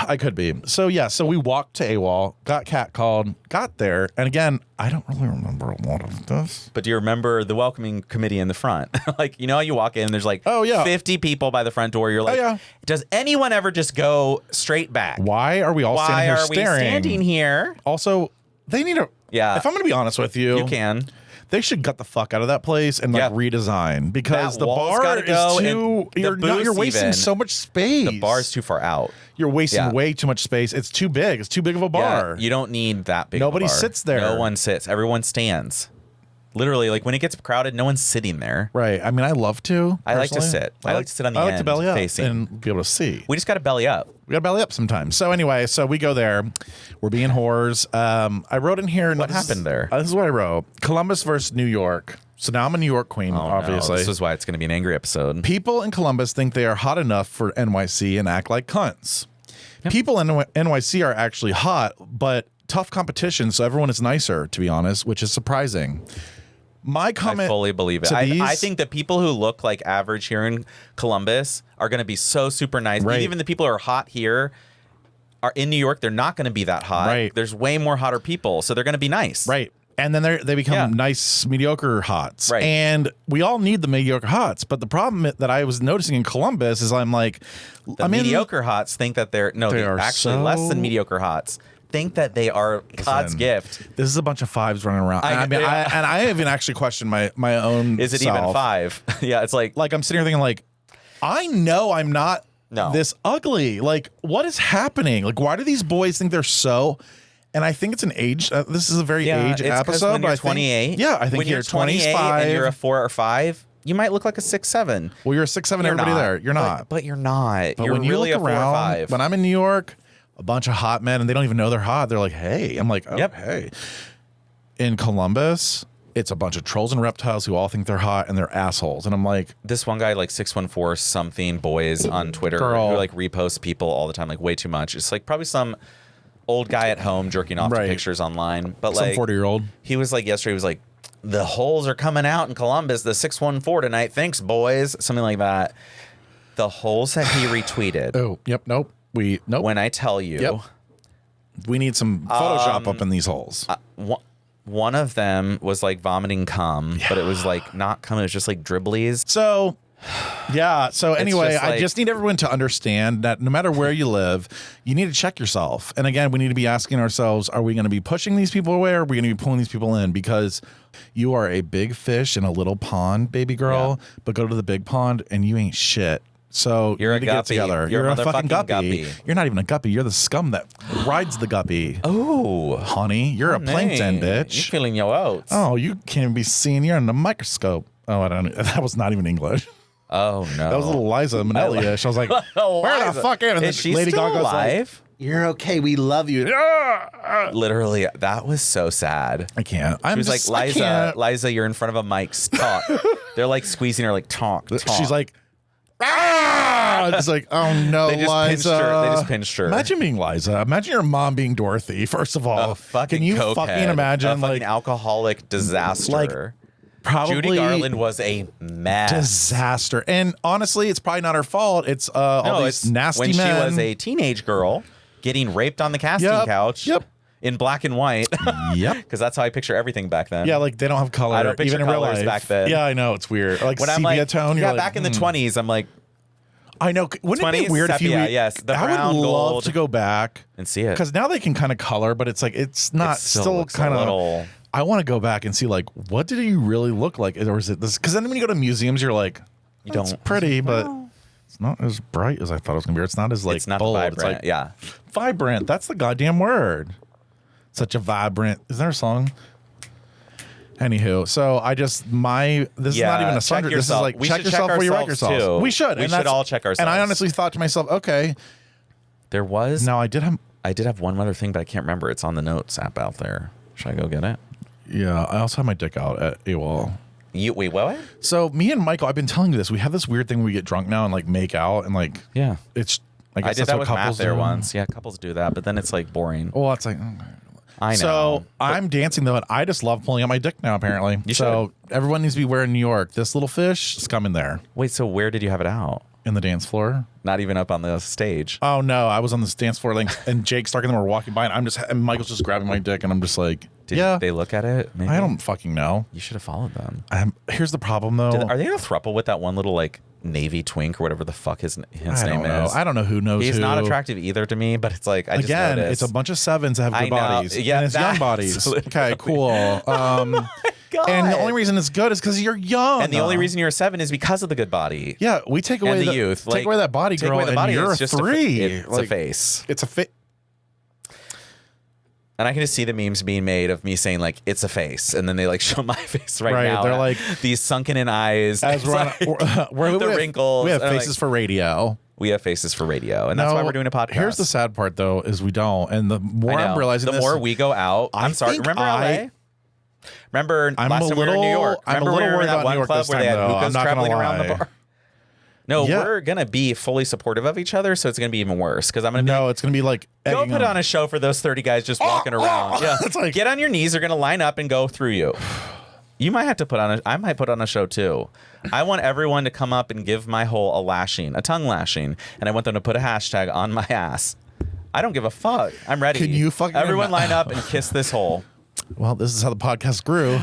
I could be. So yeah, so we walked to AWOL, got catcalled, got there, and again, I don't really remember a lot of this. But do you remember the welcoming committee in the front? Like, you know how you walk in, there's like Oh, yeah. 50 people by the front door. You're like, yeah. does anyone ever just go straight back? Why are we all Why standing here are we staring? standing here? Also, they need a. Yeah. If I'm going to be honest with you, You can. They should gut the fuck out of that place and like Yeah. redesign because That the wall's bar gotta go, is and too. the You're booths wasting even. so much space. The bar's too far out. You're wasting Yeah. way too much space. It's too big. It's too big of a bar. Yeah, you don't need that big. Nobody of a bar. sits there. No one sits. Everyone stands. Literally, like when it gets crowded, no one's sitting there. Right. I mean, I love to. I like to personally. sit. I like to sit on the I like to end, belly up facing. and be able to see. We just got to belly up. We got to belly up sometimes. So anyway, so we go there. We're being whores. I wrote in here. What happened there? This is what I wrote. Columbus versus New York. So now I'm a New York queen, Oh, obviously. no. This is why it's going to be an angry episode. People in Columbus think they are hot enough for NYC and act like cunts. People in NYC are actually hot, but tough competition, so everyone is nicer, to be honest, which is surprising. My comment. I fully believe it. to I these- think the people who look like average here in Columbus are going to be so super nice. Right. Even the people who are hot here are in New York. They're not going to be that hot. Right. There's way more hotter people, so they're going to be nice. Right. And then they become Yeah. nice, mediocre hots. Right. And we all need the mediocre hots. But the problem that I was noticing in Columbus is I'm like, The mediocre hots think that they're They are actually so- less than mediocre hots. Think that they are God's Listen, gift. This is a bunch of fives running around. I- I even actually questioned my own. Is it self. even 5? Yeah, it's like Like I'm sitting here thinking, like, I know I'm not No. this ugly. Like, what is happening? Like, why do these boys think they're so? And I think it's an age. This is a very age it's 'cause episode. when but you're I think- 28. Yeah, I think when you're 28 and you're a 4 or 5, you might look like a 6, 7. Well, you're a 6, 7. Everybody there. You're not. But you're not. But you're when you really look a 4 or around, 5. when I'm in New York, a bunch of hot men, and they don't even know they're hot. They're like, hey. I'm like, oh, Yep. hey. In Columbus, it's a bunch of trolls and reptiles who all think they're hot and they're assholes. And I'm like, This one guy, like 614 something boys on Twitter, Girl. who like reposts people all the time, like way too much. It's like probably some old guy at home jerking off Right. to pictures online. But some like 40-year-old. he was like yesterday, he was like, the holes are coming out in Columbus, the 614 tonight. Thanks, boys. Something like that. The holes that he retweeted. Oh, yep. Nope. Nope. When I tell you, Yep. We need some Photoshop up in these holes. one of them was like vomiting cum, but it was like not cum, it was just like dribblies. So, yeah. So anyway, just I like- just need everyone to understand that no matter where you live, you need to check yourself. And again, we need to be asking ourselves, are we going to be pushing these people away or are we going to be pulling these people in? Because you are a big fish in a little pond, baby girl, but go to the big pond and you ain't shit. So You're you a need to get guppy. together. You're a a fucking motherfucking guppy. guppy. You're not even a guppy. You're the scum that rides the guppy. Oh, Honey, you're a plankton, bitch. You feeling your oats? Oh, you can't be seen. You're in the microscope. Oh, I don't. That was not even English. Oh no, That was a little Liza Minnelli-ish. I was like, where the Liza. fuck am I? And Is she Lady still Gaga's alive? like, you're okay. We love you. Literally, that was so sad. I can't. She I'm was just, like, I Liza, can't. Liza, you're in front of a mic. Talk. They're like squeezing her, like talk. She's like, it's like, oh no, They just pinched Liza. her. They just pinched her. Imagine being Liza. Imagine your mom being Dorothy. First of all, A fucking can you cokehead, fucking imagine a fucking like alcoholic disaster? like, probably Judy Garland was a mess. disaster? And honestly, it's probably not her fault. It's all these nasty when men. she was a teenage girl getting raped on the casting Yep, couch. yep. In black and white. Yep. Because that's how I picture everything back then. Yeah, like they don't have color. I don't picture even in real colors life. back then. Yeah, I know, it's weird. Like when sepia I'm like, tone. yeah, You're like, back in the 20s, I'm like, I know. Wouldn't it be 20s, weird if you? sepia, yes, the I would brown, love gold. to go back and see it. because now they can kind of color, but it's like it's not It still still looks a kind of. little- I want to go back and see like what did he really look like, or is it this? Because then when you go to museums, you're like, You it's don't- pretty, but it's not as bright as I thought it was gonna be. It's not as like it's not bold. vibrant. It's like yeah. vibrant. That's the goddamn word. Such a vibrant. Is there a song? Anywho, so I just this is not even a check sundry. This is yourself. like We check should yourself check where you wreck ourselves, yourself. too. We should. We and should that's- all check And I ourselves. honestly thought to myself, okay, There was. now I did have. one other thing, but I can't remember. It's on the notes app out there. Should I go get it? Yeah, I also have my dick out at AWOL. Wait, what? So me and Michael, I've been telling you this. We have this weird thing where we get drunk now and like make out and like Yeah. it's. I guess did that's that what with Matt couples there do. once. Yeah, couples do that, but then it's like boring. Well, it's like. I know. So I'm dancing though, and I just love pulling out my dick now. Apparently, You so everyone needs to be wearing New York. This little fish is coming there Wait, so where did you have it out? in the dance floor. Not even up on the stage. Oh no, I was on this dance floor, like, and Jake Stark and them were walking by, and Michael's just grabbing my dick, and I'm just like, Did yeah, they look at it? Maybe? I don't fucking know. You should have followed them. Here's the problem though. Are they in a throuple with that one little like Navy twink or whatever the fuck his I name don't know. is? I don't know who knows. He's who. not attractive either to me, but it's like I just Again, noticed. it's a bunch of sevens that have I good know. bodies. Yeah, and it's young that's bodies. literally- Okay, cool. And the only reason it's good is because you're young. And the only reason you're a 7 is because of the good body. yeah, we take away And the youth. take Like, away that body, take girl, away the and body, you're it's a just 3. It's a face. It's a fit. And I can just see the memes being made of me saying like it's a face, and then they like show my face right, Right, now. they're and like- these sunken in eyes. As It's we're, like- we're the we have, wrinkles. We have and I'm faces like, for radio. we have faces for radio, and that's why No, we're doing a podcast. Here's the sad part, though, is we don't. And the more I know. I'm realizing the this, more we go out. I I'm sorry. think Remember I- LA? Remember I'm last a time we were in New little- York? I'm a Remember little we were in worried that about one New York club this where they time, had though. I'm hookahs not gonna traveling around the lie. bar? No, Yeah. we're gonna be fully supportive of each other, so it's gonna be even worse because I'm gonna be no, it's gonna be like go egging put them. on a show for those 30 guys just walking around. Yeah, It's like- get on your knees. They're gonna line up and go through you. You might have to I might put on a show too. I want everyone to come up and give my hole a lashing, a tongue lashing, and I want them to put a hashtag on my ass. I don't give a fuck. I'm ready. Can you fucking everyone line up and kiss this hole? Well, this is how the podcast grew.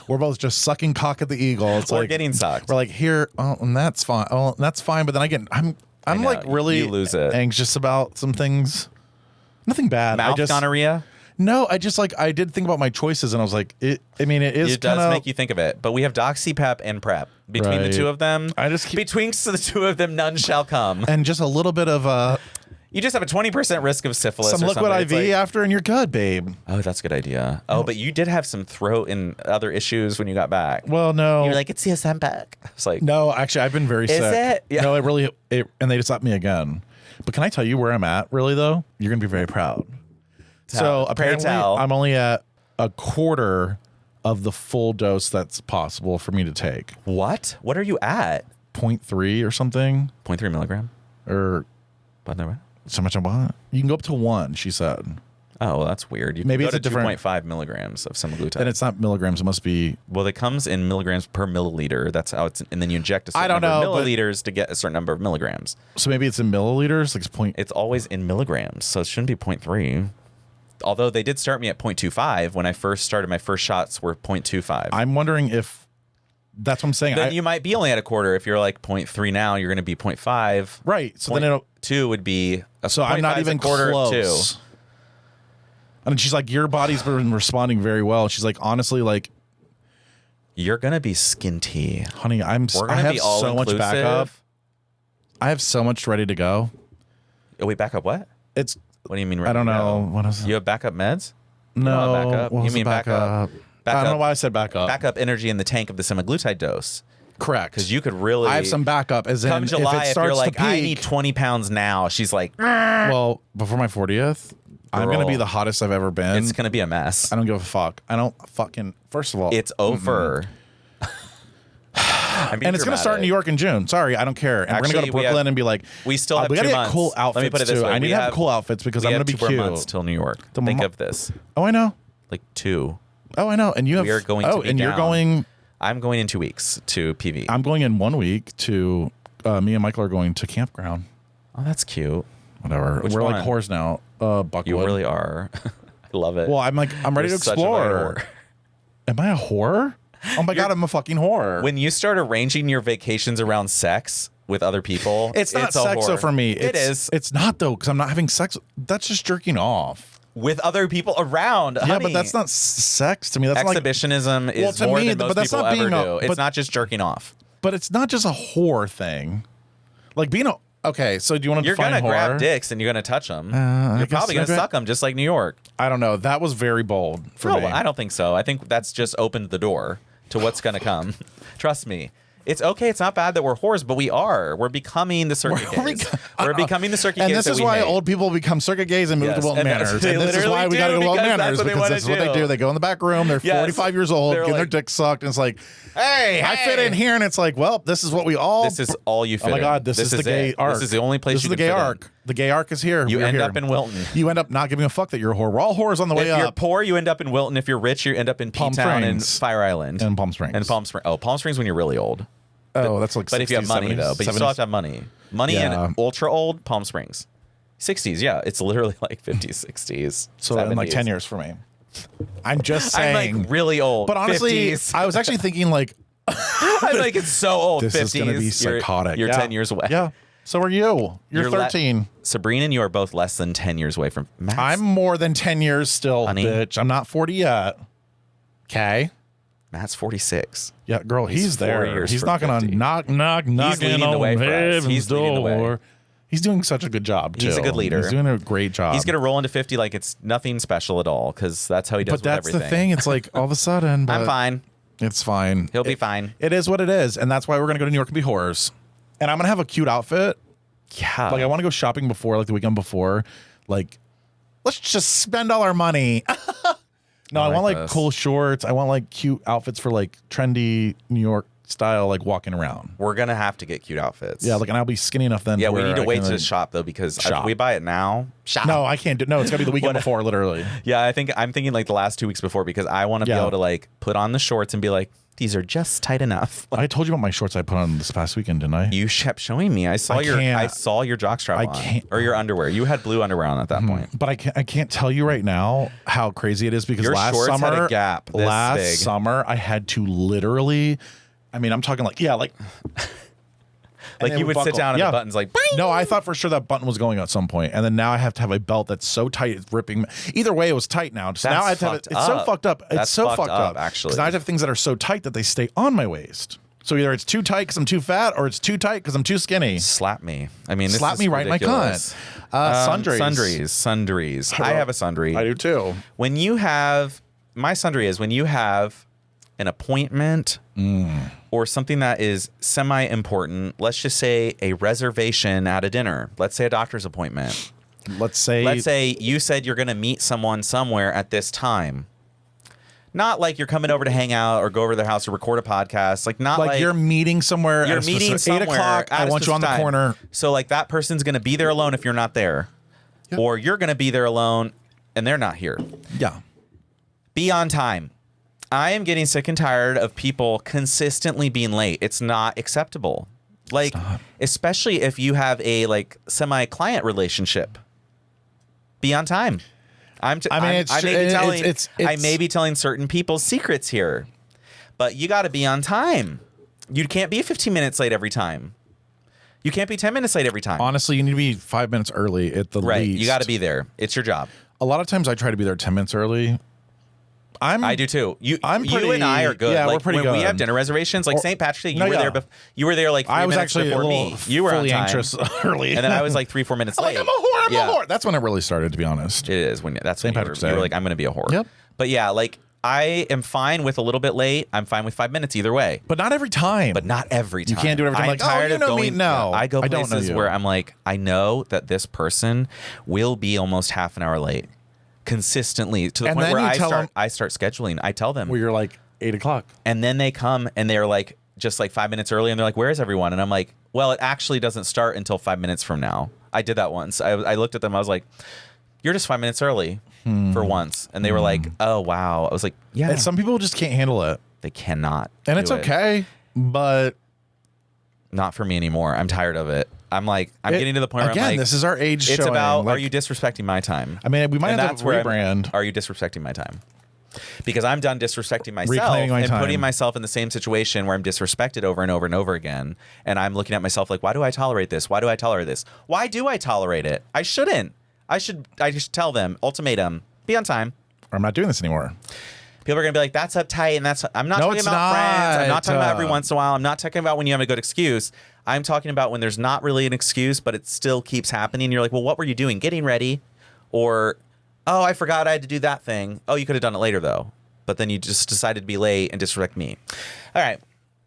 We're both just sucking cock at the eagle. It's Or like getting sucked. We're like, here, oh, and that's fine. Oh, that's fine. But then I'm know, like really you lose it. anxious about some things. Nothing bad. Mouth gonorrhea? No, I just I did think about my choices, and I was like, it is It does kinda, make you think of it. But we have Doxy, Pep, and Prep. Between the Right. two of them, Between the two of them, none shall come. and just a little bit of You just have a 20% risk of syphilis. some or liquid something. IV It's like, after, and you're good, babe. oh, that's a good idea. Oh, but you did have some throat and other issues when you got back. Well, no, You're like, it's CSM back. It's like, no, actually, I've been very Is sick. it? Yeah. No, and they just upped me again. But can I tell you where I'm at? Really though, you're gonna be very proud. So apparently, tell. I'm only at a quarter of the full dose that's possible for me to take. what? What are you at? 0.3 or something, 0.3 milligram? or But no, so much I want. You can go up to 1, she said. oh, well, that's weird. You can Maybe go it's to a different- 2.5 milligrams of semaglutide. And it's not milligrams. It must be. Well, it comes in milligrams per milliliter. That's how it's, and then you inject a certain I don't number know, of but- milliliters to get a certain number of milligrams. So maybe it's in milliliters. Like it's point. It's always in milligrams, so it shouldn't be 0.3. Although they did start me at 0.25 when I first started. My first shots were 0.25. I'm wondering if that's what I'm saying. Then you might be only at a quarter. If you're like 0.3 now, you're going to be 0.5. Right. So then it'll. 2 would be a So I'm not 0.5 is a even quarter of close. And she's like, your body's been responding very well. She's like, honestly, like, 2. You're going to be skinty. honey, We're I going to have be all so much inclusive. backup. I have so much ready to go. Oh, wait, backup what? It's. What do you mean? I don't ready to know. go? What is it? You have backup meds? No. not backup. What You was mean the backup. I don't know why I said backup. Backup energy in the tank of the semaglutide dose. Correct. Because you could really. I have some backup. As in, Come July, if it if starts you're like, to peak, I need 20 pounds now, she's like, well, before my 40th, I'm gonna be Girl. the hottest I've ever been. it's going to be a mess. I don't give a fuck. I don't fucking. First of all, It's over. I'm being and it's gonna start in New dramatic. York in June. Sorry, I don't care. And we're Actually, gonna go to we Brooklyn have- and be like, We still have we 2 gotta months. get cool outfits Let me put it this too. way. I need We to have cool outfits because we I'm gonna have be 2 more cute. months till New York. The Think mo- of this. Oh, I know. Like 2. Oh, I know. And you have. We are going to oh, be and you're down. going. I'm going in 2 weeks to PV. I'm going in 1 week to. Me and Michael are going to campground. Oh, that's cute. Whatever. Which We're one? like whores now. Buckwood. You really are. I love it. Well, I'm ready You're to such a explore. whore. Am I a whore? Oh my god, I'm a fucking whore. When you start arranging your vacations around sex with other people, it's not a sex though whore. for me. It is. It's not though because I'm not having sex. That's just jerking off. With other people around. Yeah, honey. but that's not sex to me. That's like. Exhibitionism Well, is to more me, than but most that's people not ever being a- do. It's but- not just jerking off. But it's not just a whore thing. Like being a. Okay, so do you want to You're define gonna whore? grab dicks and you're gonna touch them. I You're guess probably gonna maybe- suck them, just like New York. I don't know. That was very bold for No, me. I don't think so. I think that's just opened the door to what's gonna come. Trust me. It's okay. It's not bad that we're whores, but we are. We're becoming the circuit gays. We're becoming the circuit And gays. this that is we why hate. old people become circuit gays and move Yes, to Wilton and that's Manors. what they And this is literally why we got to do, go to Wilton because that's Manors what they because wanna this is what they do. do. They go in the back room. They're Yes. 45 years old, They're getting their like, dick sucked, and it's like, Hey, I fit in here, and it's like, well, this is what we all. This is all you fit Oh my in. god, this is the gay it. arc. This is the only place This you is the can gay fit in. arc. The gay arc is here. You We're end here. up in Wilton. You end up not giving a fuck that you're a whore. We're all whores on the way If you're up. poor, you end up in Wilton. If you're rich, you end up in Palm P-Town and Springs. Fire Island. And Palm Springs. And Palm Springs. Oh, Palm Springs when you're really old. Oh, that's like. But if you have 60s, money, 70s, though. But you 70s. still have to have money. Money Yeah. and ultra old, Palm Springs. 60s, yeah. It's literally like 50s, 60s. So in like 70s. 10 years for me. I'm just I'm saying. like really old. But honestly, 50s. I was actually thinking like, I'm like, it's so old. this 50s. is going to be psychotic. You're Yeah. 10 years away. Yeah. So are you. You're le- 13. Sabrina and you are both less than 10 years away from Matt's. I'm more than 10 years still, Honey. bitch. I'm not 40 yet. Okay. Matt's 46. Yeah, girl, he's 4 there. years He's from knocking 50. on knocking leading the on way for us. heaven's He's leading the way. door. He's doing such a good job too. He's a good leader. He's doing a great job. He's going to roll into 50 like it's nothing special at all because that's how he does But with that's everything. the thing. It's like all of a sudden. I'm but fine. It's fine. He'll be fine. It is what it is, and that's why we're gonna go to New York and be whores. And I'm gonna have a cute outfit. Yeah. Like I want to go shopping before, like the weekend before. Like, let's just spend all our money. No, I like want like this. cool shorts. I want like cute outfits for like trendy New York style, like walking around. We're gonna have to get cute outfits. Yeah, like, and I'll be skinny enough then. Yeah, to we where need to I wait can, to like, shop though, because shop. if we buy it now, shop. No, I can't do. No, it's gotta be the weekend before, literally. Yeah, I'm thinking like the last 2 weeks before, because I want to be able to like put on the shorts and be like, these are just tight enough. I told you about my shorts I put on this past weekend, didn't I? You kept showing me. I saw your jockstrap on, or your underwear. You had blue underwear on at that point. But I can't tell you right now how crazy it is, because Your last shorts summer, had a gap this big. summer, I had to literally. I mean, I'm talking like like you would sit down and the button's like. Bing! No, I thought for sure that button was going at some point, and then now I have to have a belt that's so tight it's ripping. Either way, it was tight now. So now I have to have it. It's so fucked up. It's so fucked up actually. Because I have things that are so tight that they stay on my waist. So either it's too tight because I'm too fat, or it's too tight because I'm too skinny. Slap me. I mean, this slap is me right ridiculous. in my cunt. Sundries. I have a sundry. I do too. When you have my sundry is when you have an appointment or something that is semi-important. Let's just say a reservation at a dinner. Let's say a doctor's appointment. Let's say you said you're going to meet someone somewhere at this time. Not like you're coming over to hang out or go over to their house or record a podcast. Like not like you're meeting somewhere. You're at meeting somewhere 8 o'clock. I want you on the corner. So like that person's going to be there alone if you're not there, or you're going to be there alone and they're not here. Yeah. Be on time. I am getting sick and tired of people consistently being late. It's not acceptable. Like, especially if you have a like semi-client relationship. Be on time. I may be telling certain people secrets here, but you got to be on time. You can't be 15 minutes late every time. You can't be 10 minutes late every time. Honestly, you need to be 5 minutes early at the right. least. You got to be there. It's your job. A lot of times I try to be there 10 minutes early. I do too. You and I are good. Yeah, like, we're pretty when good. we have dinner reservations, like St. Patrick's Day, you were there like 3 I was minutes actually before a little me. You were fully on time. anxious early, and then I was like 3-4 minutes late. Like, I'm a whore. I'm a whore. That's when it really started, to be honest. It is when that's St. when Patrick's you Day. were like, I'm going to be a whore. Yep. But yeah, like I am fine with a little bit late. I'm fine with 5 minutes either way. But not every time. But not every time. You can't do it every time. I'm Like, tired you of know going. me? No, I go I don't know places you. where I'm like, I know that this person will be almost half an hour late, consistently to the And point then where you I start scheduling. I tell them where you're like 8 o'clock. and then they come and they're like just like 5 minutes early and they're like, where is everyone? And I'm like, well, it actually doesn't start until 5 minutes from now. I did that once. I looked at them. I was like, you're just 5 minutes early for once. And they were like, oh, wow. I was like, yeah. And some people just can't handle it. They cannot. And it's do it. okay, but Not for me anymore. I'm tired of it. I'm like, I'm getting to the point where again, I'm like, this is our age it's showing. about, Like, are you disrespecting my time? I mean, we might And have that's to where rebrand. Are you disrespecting my time? Because I'm done disrespecting myself Reclaiming my and time. putting myself in the same situation where I'm disrespected over and over and over again. And I'm looking at myself like, why do I tolerate this? Why do I tolerate this? Why do I tolerate it? I shouldn't. I should tell them, ultimatum, be on time. I'm not doing this anymore. People are going to be like, that's uptight. And I'm not talking it's about friends. I'm not talking about not. every once in a while. I'm not talking about when you have a good excuse. I'm talking about when there's not really an excuse, but it still keeps happening. You're like, well, what were you doing? Getting ready? Or, oh, I forgot I had to do that thing. Oh, you could have done it later, though. But then you just decided to be late and disrespect me. All right.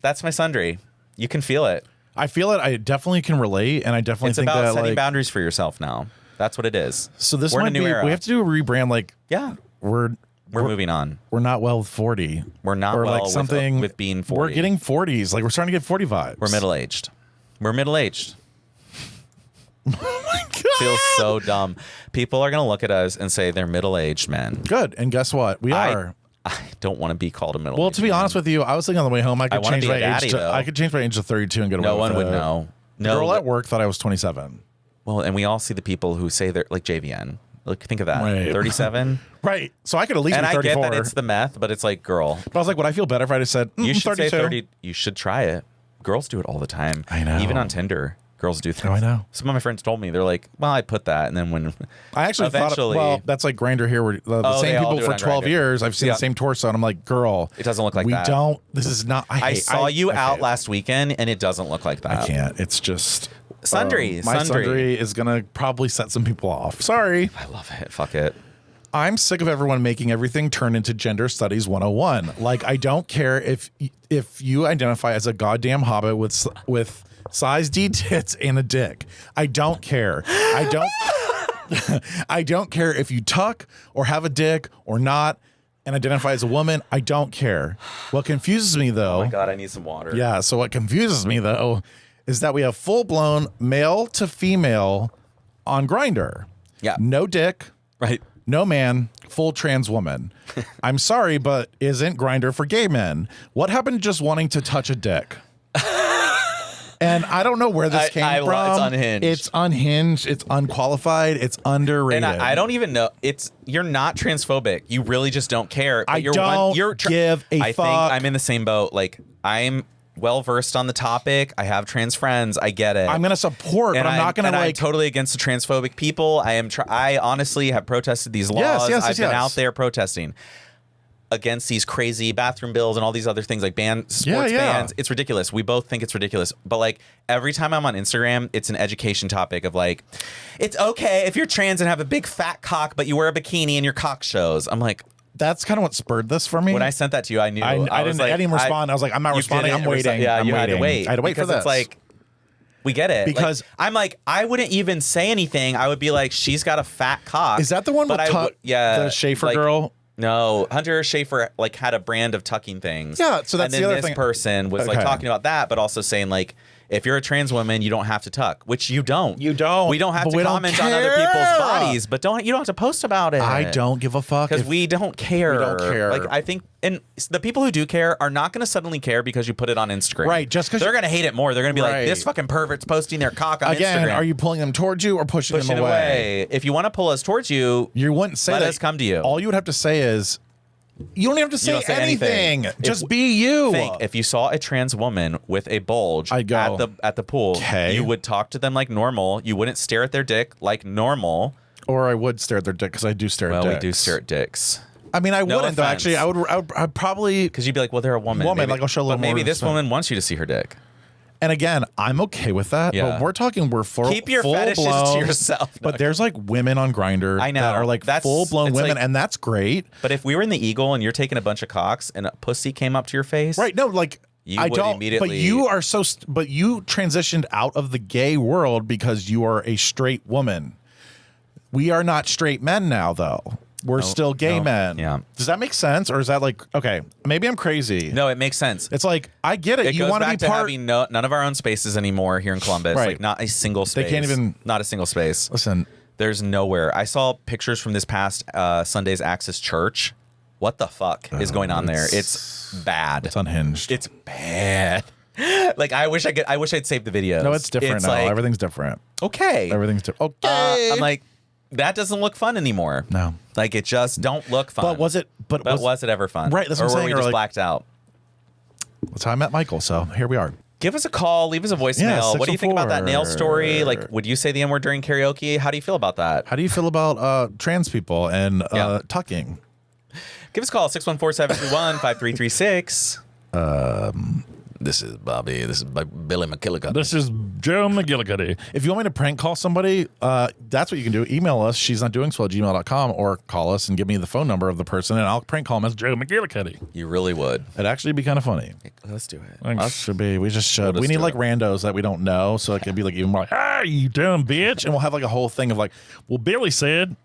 That's my sundry. You can feel it. I feel it. I definitely can relate, and I definitely It's think about that setting like boundaries for yourself now. That's what it is. so. This We're in might a new be. era. We have to do a rebrand. Like Yeah. we're moving on. we're not well with 40. We're not or well like something with being 40. We're getting 40s. Like we're starting to get 40 vibes. We're middle-aged. We're middle-aged. Oh my God. Feels so dumb. People are going to look at us and say they're middle-aged men. Good. And guess what? We are. I don't want to be called a middle-aged Well, to be honest with you, I was thinking on the way home I could wanna change be a my daddy, age to though. I could change my age to 32 and get away no with one would it. know. No. Girl at work thought I was 27. Well, and we all see the people who say they're like JVN. Look, think of that. Right. 37. Right. So I could at least And be I 34. get that it's the meth, but it's like, girl, But I was like, would I feel better if I just said, you should 32? say 30. You should try it. Girls do it all the time. I know. Even on Tinder, girls do things. Oh, I know. Some of my friends told me, they're like, well, I put that. And then when I actually eventually, thought, well, that's like Grindr here. Where the Oh, they same all people do it for on 12 Grindr. years. I've seen Yeah. the same torso, and I'm like, girl, it doesn't look like we that. don't. This is not. I saw you out can't. last weekend, and it doesn't look like that. I can't. It's just Sundry. my Sundry. sundry is gonna probably set some people off. Sorry. I love it. Fuck it. I'm sick of everyone making everything turn into gender studies 101. Like, I don't care if you identify as a goddamn hobbit with size D tits and a dick. I don't care. I don't. I don't care if you tuck or have a dick or not. and identify as a woman, I don't care. What confuses me, though. Oh my God, I need some water. Yeah. So what confuses me, though, is that we have full-blown male to female on Grindr. Yeah. No dick. Right. No man, full trans woman. I'm sorry, but isn't Grindr for gay men? What happened to just wanting to touch a dick? And I don't know where this came from. It's unhinged. It's unhinged. It's unqualified. It's underrated. And I don't even know. You're not transphobic. You really just don't care. But I don't give a I fuck. think I'm in the same boat. Like, I'm well versed on the topic. I have trans friends. I get it. I'm going to support, but I'm not going to I'm like. totally against the transphobic people. I honestly have protested these laws. I've been out there protesting against these crazy bathroom bills and all these other things like sports bans. It's ridiculous. We both think it's ridiculous. But like every time I'm on Instagram, it's an education topic of like, it's okay if you're trans and have a big fat cock, but you wear a bikini and your cock shows. I'm like, That's kind of what spurred this for me. when I sent that to you, I knew. I was didn't even respond. I was like, I'm not responding. I'm waiting. Yeah, I'm you waiting. had to wait. I had to wait because for this. It's like, we get it. Because- like, I'm like, I wouldn't even say anything. I would be like, she's got a fat cock. Is that the one But with I would- the Schaefer girl? No, Hunter Schaefer like had a brand of tucking things. Yeah, so that's and then the other this thing. person was like Okay. talking about that, but also saying like, if you're a trans woman, you don't have to tuck, which you don't. You don't. We don't have But to we don't comment on other people's care. bodies, but you don't have to post about it. I don't give a fuck. Because if- we don't care. We don't care. Like I think, and the people who do care are not going to suddenly care because you put it on Instagram. Right, just 'cause they're you- going to hate it more. They're going to be Right. like, this fucking pervert's posting their cock on Again, Instagram. are you pulling them towards you or pushing pushing them away? If you want to pull us towards you, You wouldn't say let that. us come to you. All you would have to say is, you don't even have to say, don't say anything. anything. Just be you. think if you saw a trans woman with a bulge I'd go, at the pool, "Okay." you would talk to them like normal. You wouldn't stare at their dick like normal. Or I would stare at their dick because I do stare Well, at we dicks. do stare at dicks. I mean, I No wouldn't though. offense. Actually, I'd probably. Because you'd be like, well, they're a woman. Woman, Maybe, like, I'll show a little but maybe more this respect. woman wants you to see her dick. And again, I'm okay with that. Yeah. But we're talking, Keep your full fetishes to blown, yourself. But there's like women on Grindr I know. that are like full blown it's women, like- and that's great. But if we were in the Eagle and you're taking a bunch of cocks and a pussy came up to your face, Right? No, like You I would don't. immediately- But you are so. But you transitioned out of the gay world because you are a straight woman. We are not straight men now, though. We're still gay no, men. yeah. Does that make sense, or is that like okay? Maybe I'm crazy. No, it makes sense. It's like I get it. It You goes want to be back to part. having none of our own spaces anymore here in Columbus. Right. Like not a single space. They can't even- Not a single space. Listen, There's nowhere. I saw pictures from this past Sunday's Access Church. What the fuck is going on there? It's bad. it's unhinged. It's bad. Like I wish I'd saved the videos. No, it's different now. Like, Everything's different. okay. Everything's different. Okay. I'm like, that doesn't look fun anymore. No. Like it just don't look fun. But was it? But was it ever fun? Right, that's or what I'm were saying, we or just like- blacked out? That's how I met Michael. So here we are. Give us a call. Leave us a voicemail. Yeah, What do you think about that nail 604. story? Like, would you say the N-word during karaoke? How do you feel about that? How do you feel about trans people and Yeah. tucking? Give us a call, 614-731-5336. This is Bobby. This is Billy McKillicuddy. This is Joe McGillicuddy. If you want me to prank call somebody, that's what you can do. Email us, she's not doing so at gmail.com, or call us and give me the phone number of the person, and I'll prank call them as Joe McGillicuddy. You really would. It'd actually be kind of funny. Let's do it. It should be. We just should. We'll We just need do like it. randos that we don't know, so it could be like even more like, "Hey, you dumb bitch," and we'll have like a whole thing of like, "Well, Billy said,"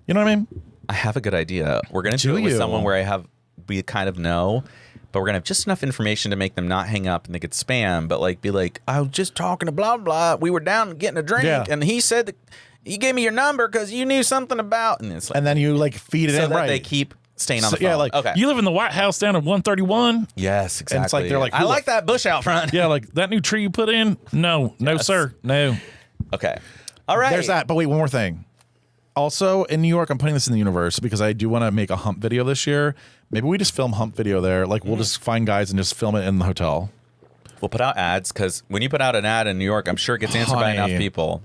you know what I mean? I have a good idea. We're going to do Do it with you? someone where we kind of know, but we're going to have just enough information to make them not hang up and think it's spam, but like be like, I was just talking to blah, blah. We were down getting a drink, Yeah. and he said that you gave me your number because you knew something about, and it's like, And then you like feed it so in that right. they keep staying on So, the phone. yeah, like, okay. You live in the White House down at 131? yes, exactly. And it's like they're like, I who like the that bush out front. Yeah, like that new tree you put in? No, sir. No. Okay. All right. There's that. But wait, one more thing. Also, in New York, I'm putting this in the universe because I do want to make a hump video this year. Maybe we just film hump video there. Like, we'll just find guys and just film it in the hotel. We'll put out ads because when you put out an ad in New York, I'm sure it gets answered by enough Honey. people.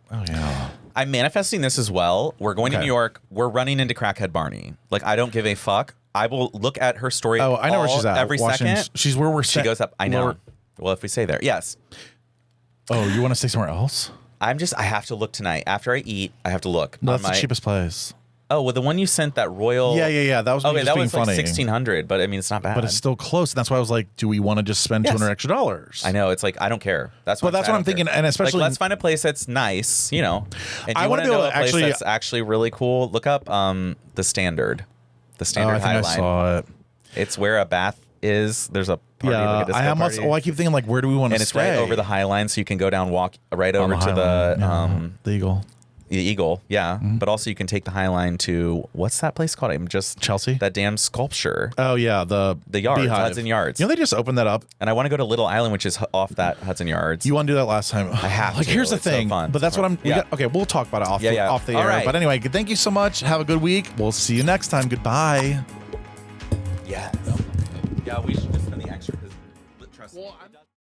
Oh, yeah. I'm manifesting this as well. We're going to Okay. New York. We're running into Crackhead Barney. Like, I don't give a fuck. I will look at her story. Oh, I know where she's at. Every Washington. second. She's where we're She goes up. I know. Well, if we stay there, yes. Oh, you want to stay somewhere else? I have to look tonight. After I eat, I have to look. No, on that's the cheapest place. Oh, well, the one you sent, that Royal. Yeah. That was me Okay, just that being was like funny. 1,600, but I mean, it's not bad. But it's still close. And that's why I was like, do we want to just spend Yes. $200 extra dollars? I know. It's like, I don't care. That's But what that's what I'm thinking, and especially- like, let's find a place that's nice, you know. And I you wanna want to be able know a to place actually- that's actually really cool? Look up the Standard. The standard I think High I Line. saw it. It's where a bath is. There's a party, Yeah, like a disco I almost. party. Oh, I keep thinking like, where do we want to and stay? it's right over the High Line, so you can go down, walk right On over to High the Line. The Eagle. The Eagle, yeah. But also you can take the High Line to what's that place called? I'm just Chelsea? That damn sculpture. Oh yeah, the Yards, Beehive. Hudson Yards. You know they just opened that up. And I want to go to Little Island, which is off that Hudson Yards. You want to do that last time? I have Like to. here's the It's so thing, fun. but that's what I'm. Yeah. Okay, we'll talk about it off Yeah, yeah. off the All air. right. But anyway, thank you so much. Have a good week. We'll see you next time. Goodbye. Yes. Yeah, we should just spend the extra because trust me.